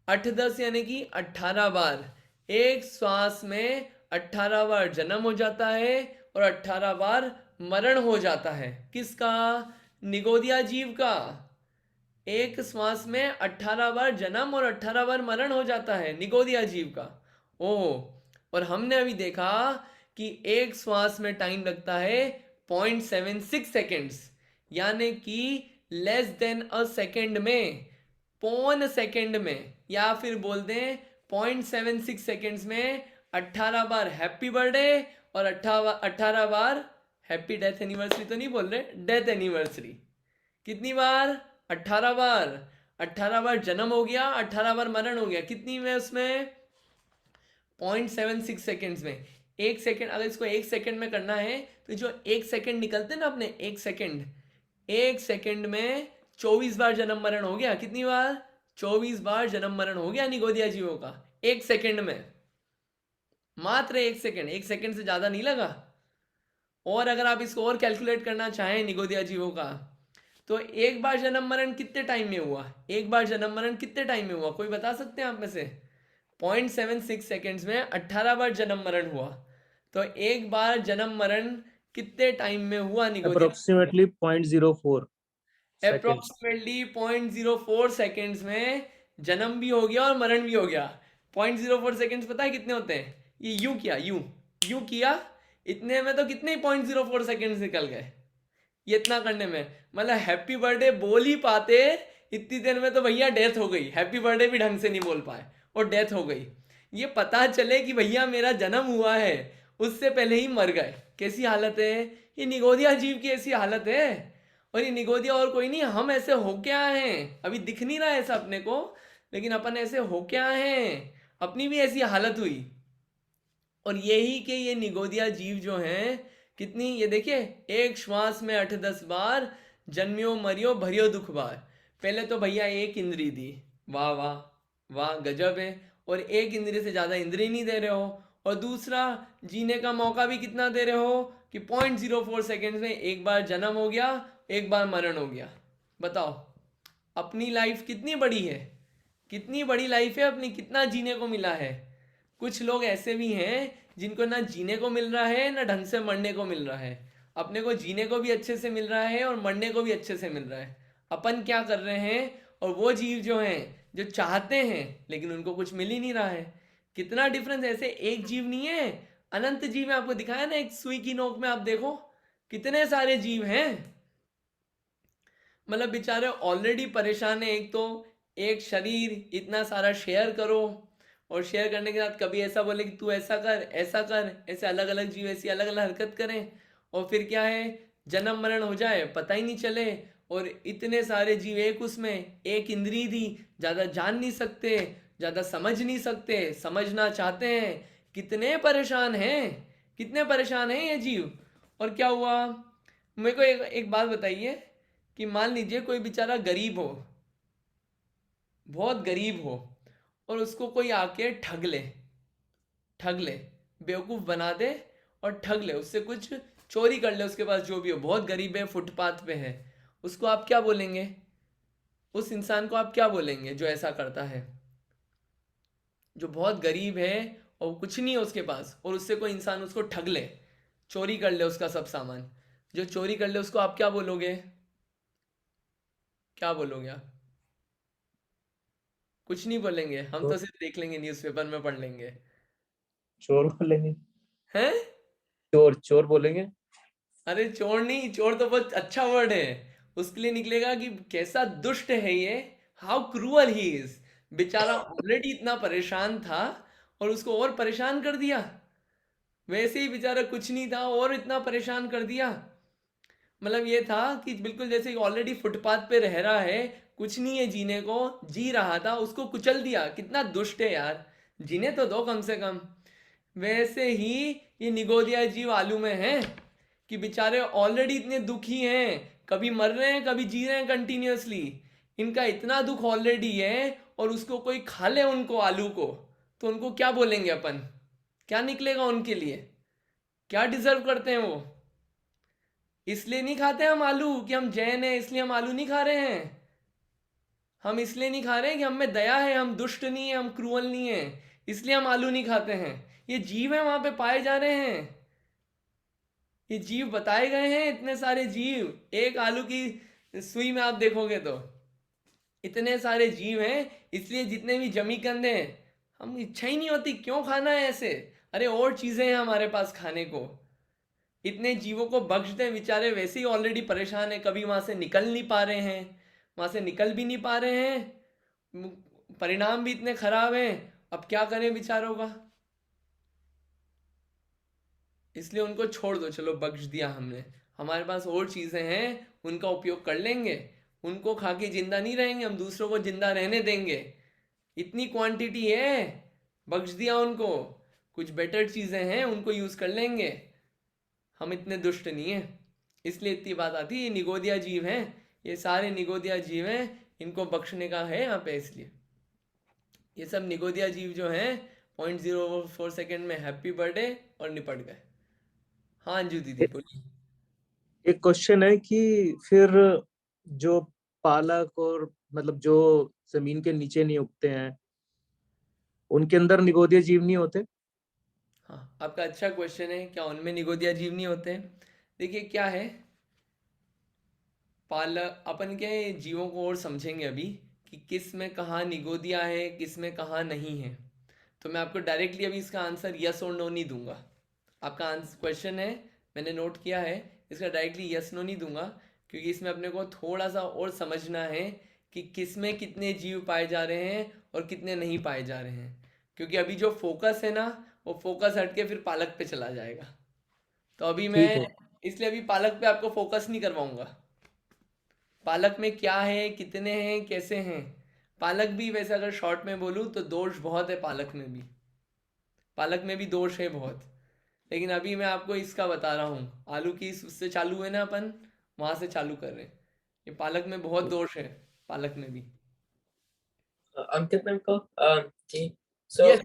8-10 यानी कि 18 बार। एक श्वास में 18 बार जन्म हो जाता है और 18 बार मरण हो जाता है। किसका? निगोदिया जीव का। एक श्वास में 18 बार जन्म और 18 बार मरण हो जाता है निगोदिया जीव का। ओह, और हमने अभी देखा कि एक श्वास में टाइम लगता है 0.76 सेकेंड्स, यानी कि लेस देन अ सेकेंड में, पौन सेकेंड में, या फिर बोल दें 0.76 सेकेंड्स में 18 बार हैप्पी बर्थडे और 18 बार हैप्पी डेथ एनिवर्सरी तो नहीं बोल रहे, डेथ एनिवर्सरी। कितनी बार? 18 बार। 18 बार जन्म हो गया, 18 बार मरण हो गया। कितनी में? उसमें 0.76 सेकेंड्स में। एक सेकेंड, अगर इसको एक सेकेंड में करना है तो जो एक सेकेंड निकलते ना अपने, एक सेकेंड में 24 बार जन्म मरण हो गया। कितनी बार? 24 बार जन्म मरण हो गया निगोदिया जीवों का एक सेकेंड में। मात्र एक सेकेंड से ज्यादा नहीं लगा। और अगर आप इसको और कैलकुलेट करना चाहें निगोदिया जीवों का, तो एक बार जन्म मरण कितने टाइम में हुआ? एक बार जन्म मरण कितने टाइम में हुआ? कोई बता सकते हैं आप में से? 0.76 सेकेंड्स में 18 बार जन्म मरण हुआ। तो एक बार जन्म मरण कितने टाइम में हुआ निगोदिया? Approximately 0.04 seconds. अप्रोक्सीमेटली 0.04 सेकेंड्स में जन्म भी हो गया और मरण भी हो गया। 0.04 सेकेंड्स पता है कितने होते हैं? ये यूं किया, यूं किया, इतने में तो कितने 0.04 सेकेंड्स निकल गए ये इतना करने में। मतलब हैप्पी बर्थडे बोल ही पाते इतनी देर में तो भैया डेथ हो गई। हैप्पी बर्थडे भी ढंग से नहीं बोल पाए और डेथ हो गई। ये पता चले कि भैया मेरा जन्म हुआ है, उससे पहले ही मर गए। कैसी हालत है ये? निगोदिया जीव की ऐसी हालत है। और ये निगोदिया और कोई नहीं, हम ऐसे हो क्या हैं? अभी दिख नहीं रहा है ऐसा अपने को, लेकिन अपन ऐसे हो क्या हैं, अपनी भी ऐसी हालत हुई। और यही के ये निगोदिया जीव जो हैं, कितनी, ये देखिए, एक श्वास में 8-10 बार जन्मियो मरियो भरियो दुख बार। पहले तो भैया एक इंद्री दी, वाह वाह वाह, गजब है। और एक इंद्री से ज्यादा इंद्री नहीं दे रहे हो। और दूसरा, जीने का मौका भी कितना दे रहे हो कि 0.04 सेकेंड में एक बार जन्म हो गया, एक बार मरण हो गया। बताओ अपनी लाइफ कितनी बड़ी है, कितनी बड़ी लाइफ है अपनी, कितना जीने को मिला है। कुछ लोग ऐसे भी हैं जिनको ना जीने को मिल रहा है ना ढंग से मरने को मिल रहा है। अपने को जीने को भी अच्छे से मिल रहा है और मरने को भी अच्छे से मिल रहा है। अपन क्या कर रहे हैं? और वो जीव जो हैं, जो चाहते हैं लेकिन उनको कुछ मिल ही नहीं रहा है। कितना डिफरेंस। ऐसे एक जीव नहीं है, अनंत जीव है। आपको दिखाया ना एक सुई की नोक में, आप देखो कितने सारे जीव हैं। मतलब बेचारे ऑलरेडी परेशान है। एक तो एक शरीर, इतना सारा शेयर करो, और शेयर करने के बाद कभी ऐसा बोले कि तू ऐसा कर, ऐसा कर, ऐसे अलग अलग जीव ऐसी अलग अलग हरकत करें, और फिर क्या है, जन्म मरण हो जाए पता ही नहीं चले। और इतने सारे जीव एक उसमें, एक इंद्री दी, ज़्यादा जान नहीं सकते, ज़्यादा समझ नहीं सकते, समझना चाहते हैं। कितने परेशान हैं, कितने परेशान हैं ये जीव। और क्या हुआ, मेरे को एक बात बताइए कि मान लीजिए कोई बेचारा गरीब हो, बहुत गरीब हो, और उसको कोई आके ठग ले, बेवकूफ़ बना दे और ठग ले, उससे कुछ चोरी कर ले, उसके पास जो भी हो, बहुत गरीब है, फुटपाथ पे है, उसको आप क्या बोलेंगे? उस इंसान को आप क्या बोलेंगे जो ऐसा करता है, जो बहुत गरीब है और कुछ नहीं है उसके पास, और उससे कोई इंसान उसको ठग ले, चोरी कर ले उसका सब सामान, जो चोरी कर ले उसको आप क्या बोलोगे? क्या बोलोगे आप? कुछ नहीं बोलेंगे, हम तो सिर्फ देख लेंगे, न्यूज़पेपर में पढ़ लेंगे। चोर बोलेंगे, हैं? चोर चोर बोलेंगे। अरे चोर नहीं, चोर तो बहुत अच्छा वर्ड है। उसके लिए निकलेगा कि कैसा दुष्ट है ये, हाउ क्रूअल ही इज। बेचारा ऑलरेडी इतना परेशान था और उसको और परेशान कर दिया। वैसे ही बेचारा कुछ नहीं था और इतना परेशान कर दिया। मतलब ये था कि बिल्कुल जैसे ऑलरेडी फुटपाथ पे रह रहा है, कुछ नहीं है जीने को, जी रहा था, उसको कुचल दिया। कितना दुष्ट है यार, जीने तो दो कम से कम। वैसे ही ये निगोदिया जीव आलू में हैं कि बेचारे ऑलरेडी इतने दुखी हैं, कभी मर रहे हैं कभी जी रहे हैं कंटिन्यूअसली। इनका इतना दुख ऑलरेडी है और उसको कोई खा ले उनको आलू को, तो उनको क्या बोलेंगे अपन? क्या निकलेगा उनके लिए? क्या डिजर्व करते हैं वो? इसलिए नहीं खाते हम आलू कि हम जैन हैं, इसलिए हम आलू नहीं खा रहे हैं। हम इसलिए नहीं खा रहे हैं कि हम में दया है, हम दुष्ट नहीं है, हम क्रूअल नहीं है, इसलिए हम आलू नहीं खाते हैं। ये जीव है वहां पे पाए जा रहे हैं, ये जीव बताए गए हैं, इतने सारे जीव। एक आलू की सुई में आप देखोगे तो इतने सारे जीव हैं। इसलिए जितने भी जमीकंद हैं, हम इच्छा ही नहीं होती क्यों खाना है ऐसे। अरे और चीजें हैं हमारे पास खाने को। इतने जीवों को बख्श दें, बेचारे वैसे ही ऑलरेडी परेशान है, कभी वहां से निकल नहीं पा रहे हैं, वहां से निकल भी नहीं पा रहे हैं, परिणाम भी इतने खराब हैं। अब क्या करें बेचारों का? इसलिए उनको छोड़ दो, चलो बख्श दिया हमने। हमारे पास और चीजें हैं, उनका उपयोग कर लेंगे। उनको खा के जिंदा नहीं रहेंगे, हम दूसरों को जिंदा रहने देंगे। इतनी क्वांटिटी है, बख्श दिया उनको। कुछ बेटर चीजें हैं, उनको यूज कर लेंगे। हम इतने दुष्ट नहीं है। इसलिए इतनी बात आती है। ये निगोदिया जीव हैं, ये सारे निगोदिया जीव हैं, इनको बख्शने का है यहाँ पे। इसलिए ये सब निगोदिया जीव जो हैं 0.04 सेकेंड में हैप्पी बर्थडे और निपट गए। हाँ अंजू दीदी बोलिए। एक क्वेश्चन है कि फिर जो पालक और मतलब जो जमीन के नीचे नहीं उगते हैं, उनके अंदर निगोदिया जीव नहीं होते? हाँ आपका अच्छा क्वेश्चन है, क्या उनमें निगोदिया जीव नहीं होते? देखिए क्या है, पालक अपन के जीवों को और समझेंगे अभी कि किस में कहाँ निगोदिया है, किस में कहाँ नहीं है। तो मैं आपको डायरेक्टली अभी इसका आंसर यस और नो नहीं दूंगा। आपका आंसर क्वेश्चन है, मैंने नोट किया है, इसका डायरेक्टली यस नो नहीं दूंगा, क्योंकि इसमें अपने को थोड़ा सा और समझना है कि किस में कितने जीव पाए जा रहे हैं और कितने नहीं पाए जा रहे हैं। क्योंकि अभी जो फोकस है ना, वो फोकस हट के फिर पालक पे चला जाएगा। तो अभी मैं ठीक है। इसलिए अभी पालक पे आपको फोकस नहीं करवाऊंगा। पालक में क्या है, कितने हैं, कैसे हैं। पालक भी वैसे अगर शॉर्ट में बोलूँ तो दोष बहुत है पालक में भी। पालक में भी दोष है बहुत। लेकिन अभी मैं आपको इसका बता रहा हूँ, आलू की उससे चालू है ना, अपन वहां से चालू कर रहे हैं। ये पालक में बहुत दोष है, पालक में भी। Ankit Nimko, T. So Yes.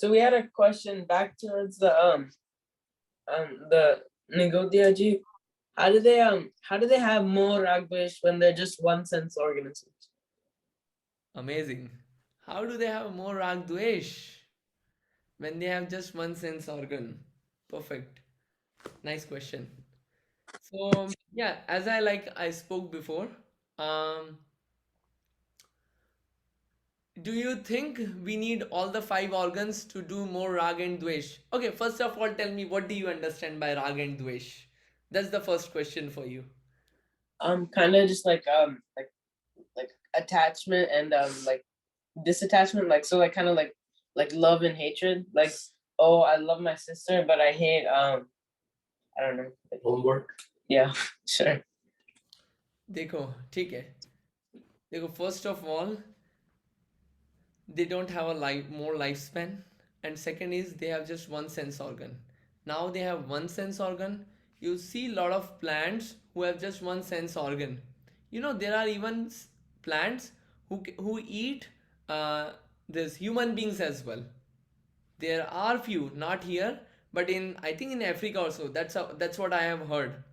we had a question back towards the Nigodia Jeev. How do they have more Ragbish when they're just one sense organisms? Amazing. How do they have more rag dvesh when they have just one sense organ? Perfect. Nice question. So yeah, as I spoke before, um, do you think we need all the 5 organs to do more rag and dvesh? Okay, first of all, tell me, what do you understand by rag and dvesh? That's the first question for you. Kind of just like attachment and like disattachment, like so like kind of like love and hatred. Like, oh, I love my sister, but I hate I don't know. Homework. Yeah, sure. देखो ठीक है, देखो first of all, they don't have a more lifespan, and second is they have just one sense organ. Now they have one sense organ. You see a lot of plants who have just one sense organ. You know, there are even plants who eat this human beings as well. There are few, not here, but in, I think in Africa also. That's what I have heard.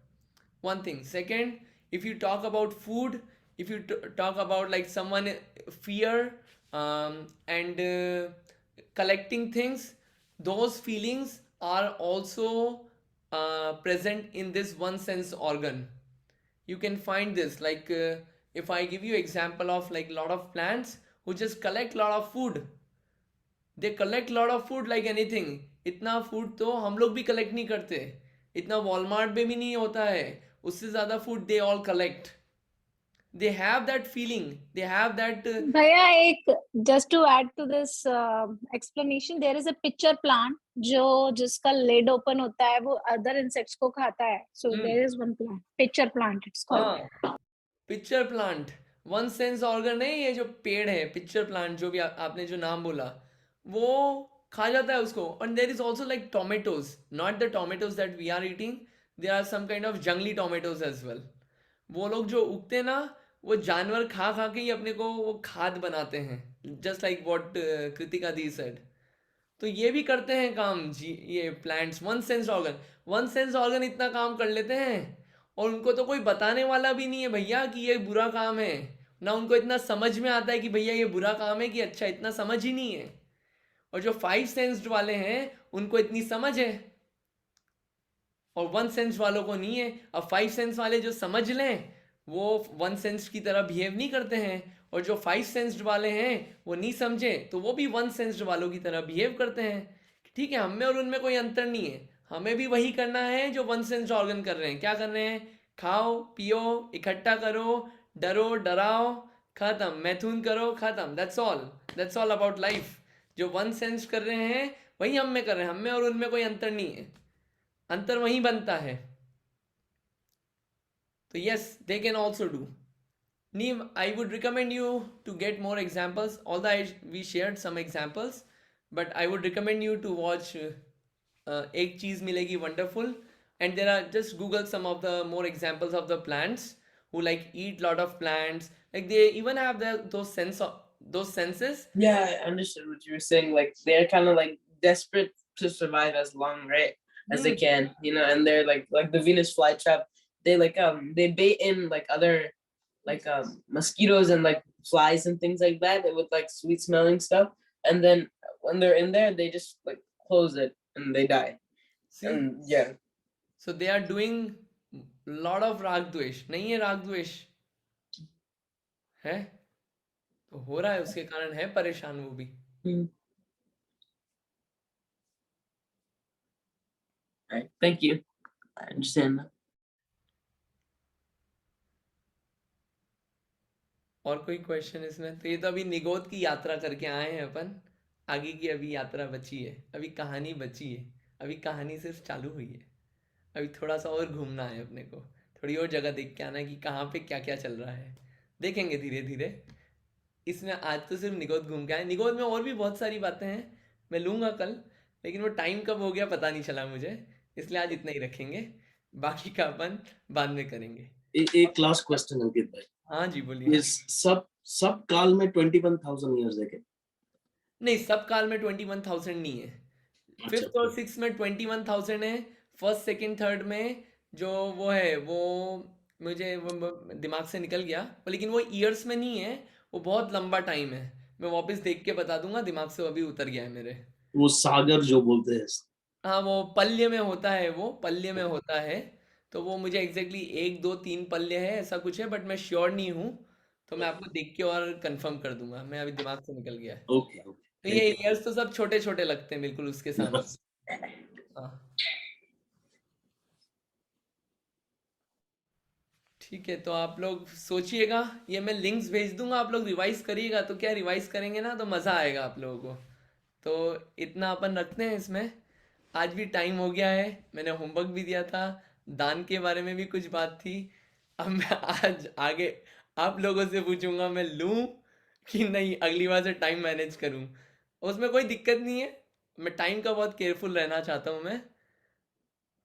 One thing. Second, if you talk about food, if you talk about like someone fear and collecting things, those feelings are also present in this one sense organ. You can find this like if I give you example of like a lot of plants who just collect a lot of food, they collect lot of food like anything. इतना food तो हम लोग भी collect नहीं करते, इतना Walmart में भी नहीं होता है, उससे ज़्यादा food they all collect. They have that feeling, they have that भैया एक just to add to this explanation, there is a pitcher plant जो जिसका lid open होता है, वो other insects को खाता है. So there is one plant, pitcher plant it's called. हाँ, pitcher plant. One sense organ है ये जो पेड़ है, पिक्चर प्लांट जो भी आपने जो नाम बोला, वो खा जाता है उसको. And there is also like tomatoes, not the tomatoes that we are eating, there are some kind of जंगली टोमेटोज एज वेल. वो लोग जो उगते हैं ना, वो जानवर खा खा के ही अपने को वो खाद बनाते हैं, just like what Kritika the said. तो ये भी करते हैं काम जी, ये प्लांट्स. वन सेंस ऑर्गन इतना काम कर लेते हैं, और उनको तो कोई बताने वाला भी नहीं है भैया कि ये बुरा काम है. ना उनको इतना समझ में आता है कि भैया ये बुरा काम है कि अच्छा, इतना समझ ही नहीं है. और जो 5 सेंस्ड वाले हैं उनको इतनी समझ है, और 1 सेंस वालों को नहीं है. अब 5 सेंस वाले जो समझ लें वो 1 सेंस की तरह बिहेव नहीं करते हैं, और जो 5 सेंस्ड वाले हैं वो नहीं समझे तो वो भी 1 सेंस्ड वालों की तरह बिहेव करते हैं. ठीक है, हम में और उनमें कोई अंतर नहीं है, हमें भी वही करना है जो 1 सेंस्ड ऑर्गन कर रहे हैं. क्या कर रहे हैं? खाओ पियो, इकट्ठा करो, डरो डराओ, खत्म. मैथुन करो, खत्म. That's all about life. जो 1 सेंस कर रहे हैं वही हम में कर रहे हैं, हम में और उनमें कोई अंतर नहीं है, अंतर वहीं बनता है. तो yes, they can also do. Neem, I would recommend you to get more examples, although we shared some examples, but I would recommend you to watch Ek Cheez Milegi Wonderful, and there are, just Google some of the more examples of the plants who like eat lot of plants, like they even have those senses. Yeah, I understood what you were saying. Like they're kind of like desperate to survive as long, right, as they can, you know. And they're like the Venus flytrap. They like they bait in like other like mosquitoes and like flies and things like that with like sweet smelling stuff, and then when they're in there they just like close it and they die. See? And yeah, So they are doing lot of राग द्वेष. नहीं है राग द्वेष है तो हो रहा है, उसके कारण है परेशान वो भी. right, thank you, I understand that. और कोई क्वेश्चन इसमें? तो ये तो अभी निगोद की यात्रा करके आए हैं अपन, आगे की अभी यात्रा बची है, अभी कहानी बची है, अभी कहानी सिर्फ चालू हुई है. अभी थोड़ा सा और घूमना है अपने को, थोड़ी और जगह देख के आना है कि कहाँ पे क्या क्या चल रहा है. देखेंगे धीरे धीरे. इसमें आज तो सिर्फ निगोद घूम के आए. निगोद में और भी बहुत सारी बातें हैं, मैं लूँगा कल, लेकिन वो टाइम कब हो गया पता नहीं चला मुझे, इसलिए आज इतना ही रखेंगे, बाकी का अपन बाद में करेंगे. एक लास्ट क्वेश्चन अंकित भाई. हाँ जी बोलिए. सब काल में 21,000 ईयर्स है क्या? नहीं, सब काल में 21,000 नहीं है. 5th और 6th में 21,000 है. 1st, 2nd, 3rd में जो वो है वो मुझे वो दिमाग से निकल गया, लेकिन वो ईयर्स में नहीं है, वो बहुत लंबा टाइम है. मैं वापस देख के बता दूंगा, दिमाग से अभी उतर गया है मेरे. वो सागर जो बोलते हैं. हाँ, वो पल्य में होता है, वो पल्य में होता है. तो वो मुझे एग्जैक्टली 1 2 3 पल्य है ऐसा कुछ है, बट मैं श्योर नहीं हूँ, तो मैं आपको देख के और कंफर्म कर दूंगा. मैं अभी दिमाग से निकल गया है. ओके. तो ये ईयर्स तो सब छोटे छोटे लगते हैं बिल्कुल उसके सामने. हाँ ठीक है, तो आप लोग सोचिएगा, ये मैं लिंक्स भेज दूंगा, आप लोग रिवाइज करिएगा. तो क्या रिवाइज करेंगे ना तो मज़ा आएगा आप लोगों को. तो इतना अपन रखते हैं इसमें. आज भी टाइम हो गया है, मैंने होमवर्क भी दिया था, दान के बारे में भी कुछ बात थी. अब मैं आज आगे आप लोगों से पूछूंगा मैं लूं कि नहीं, अगली बार से टाइम मैनेज करूं. उसमें कोई दिक्कत नहीं है, मैं टाइम का बहुत केयरफुल रहना चाहता हूं. मैं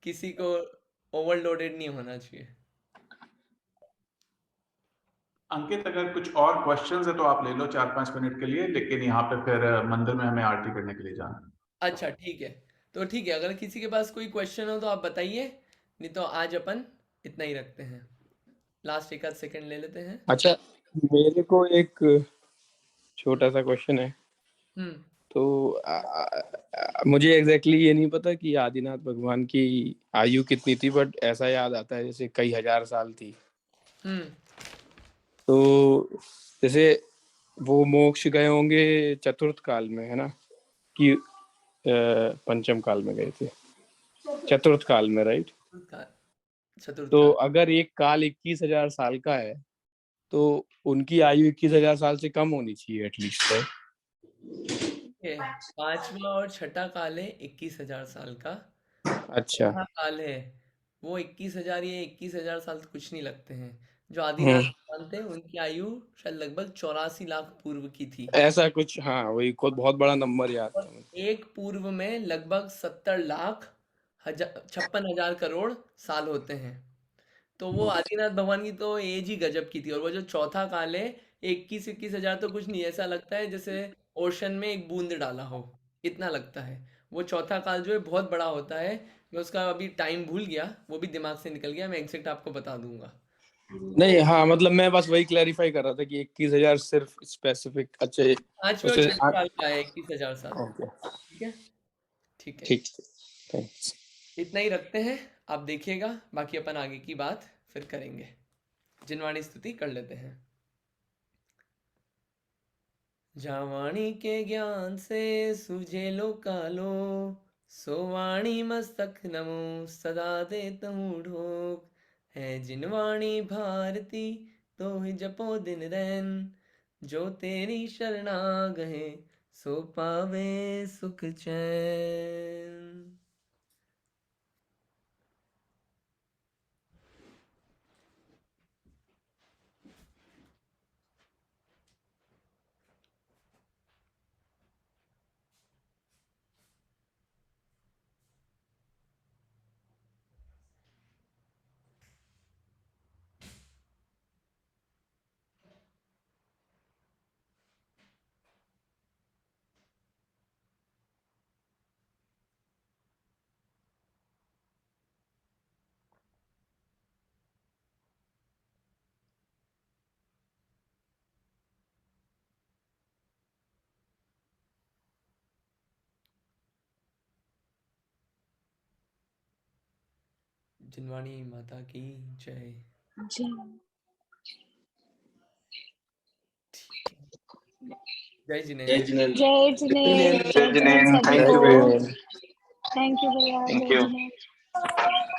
किसी को ओवरलोडेड नहीं होना चाहिए. अंकित, अगर कुछ और क्वेश्चंस है तो आप ले लो 4-5 मिनट के लिए, लेकिन यहाँ पे फिर मंदिर में हमें आरती करने के लिए जाना है. अच्छा ठीक है, तो ठीक है, अगर किसी के पास कोई क्वेश्चन हो तो आप बताइए, नहीं तो आज अपन इतना ही रखते हैं. लास्ट 1 आध सेकंड ले लेते हैं. अच्छा, मेरे को एक छोटा सा क्वेश्चन है. तो मुझे एग्जैक्टली ये नहीं पता कि आदिनाथ भगवान की आयु कितनी थी, बट ऐसा याद आता है जैसे कई हजार साल थी. तो जैसे वो मोक्ष गए होंगे चतुर्थ काल में, है ना? कि पंचम काल में गए थे, चतुर्थ काल में, राइट? चतुर्थ तो काल। अगर एक काल 21,000 साल का है तो उनकी आयु 21,000 साल से कम होनी चाहिए एटलीस्ट, है। पांचवा और छठा काल है 21,000 साल का। अच्छा। छठा काल है वो 21,000, ये 21,000 साल तो कुछ नहीं लगते हैं। जो आदिनाथ भगवान थे उनकी आयु शायद लगभग 84 लाख पूर्व की थी। ऐसा कुछ, हाँ, वही कोई बहुत बड़ा नंबर याद था मुझे। एक पूर्व में लगभग 70 लाख 56,000 करोड़ साल होते हैं। तो वो आदिनाथ भगवान की तो एज ही गजब की थी। और वो जो चौथा काल है 21,000 तो कुछ नहीं, ऐसा लगता है जैसे ओशन में एक बूंद डाला हो, इतना लगता है। वो चौथा काल जो है बहुत बड़ा होता है। मैं उसका अभी टाइम भूल गया, वो भी दिमाग से निकल गया, मैं एग्जैक्ट आपको बता दूंगा। नहीं, हाँ, मतलब मैं बस वही क्लैरिफाई कर रहा था कि 21,000 सिर्फ स्पेसिफिक। अच्छा, पांचवें और उसे छठे काल का है 21,000 साल। ओके, ठीक है, ठीक है, ठीक, थैंक्स। इतना ही रखते हैं, आप देखिएगा, बाकी अपन आगे की बात फिर करेंगे। जिनवाणी स्तुति कर लेते हैं। जावाणी के ज्ञान से सूझे लो कालो, सोवाणी मस्तक नमो सदा देत हूँ ढोक। है जिनवाणी भारती तो ही जपो दिन रैन, जो तेरी शरणा गए सो पावे सुख चैन। जिनवाणी माता की जय। जय जिनेन्द्र। जय जिनेन्द्र, जय जिनेन्द्र सभी थैंक को। यू। थैंक यू भैया, जय जिनेन्द्र।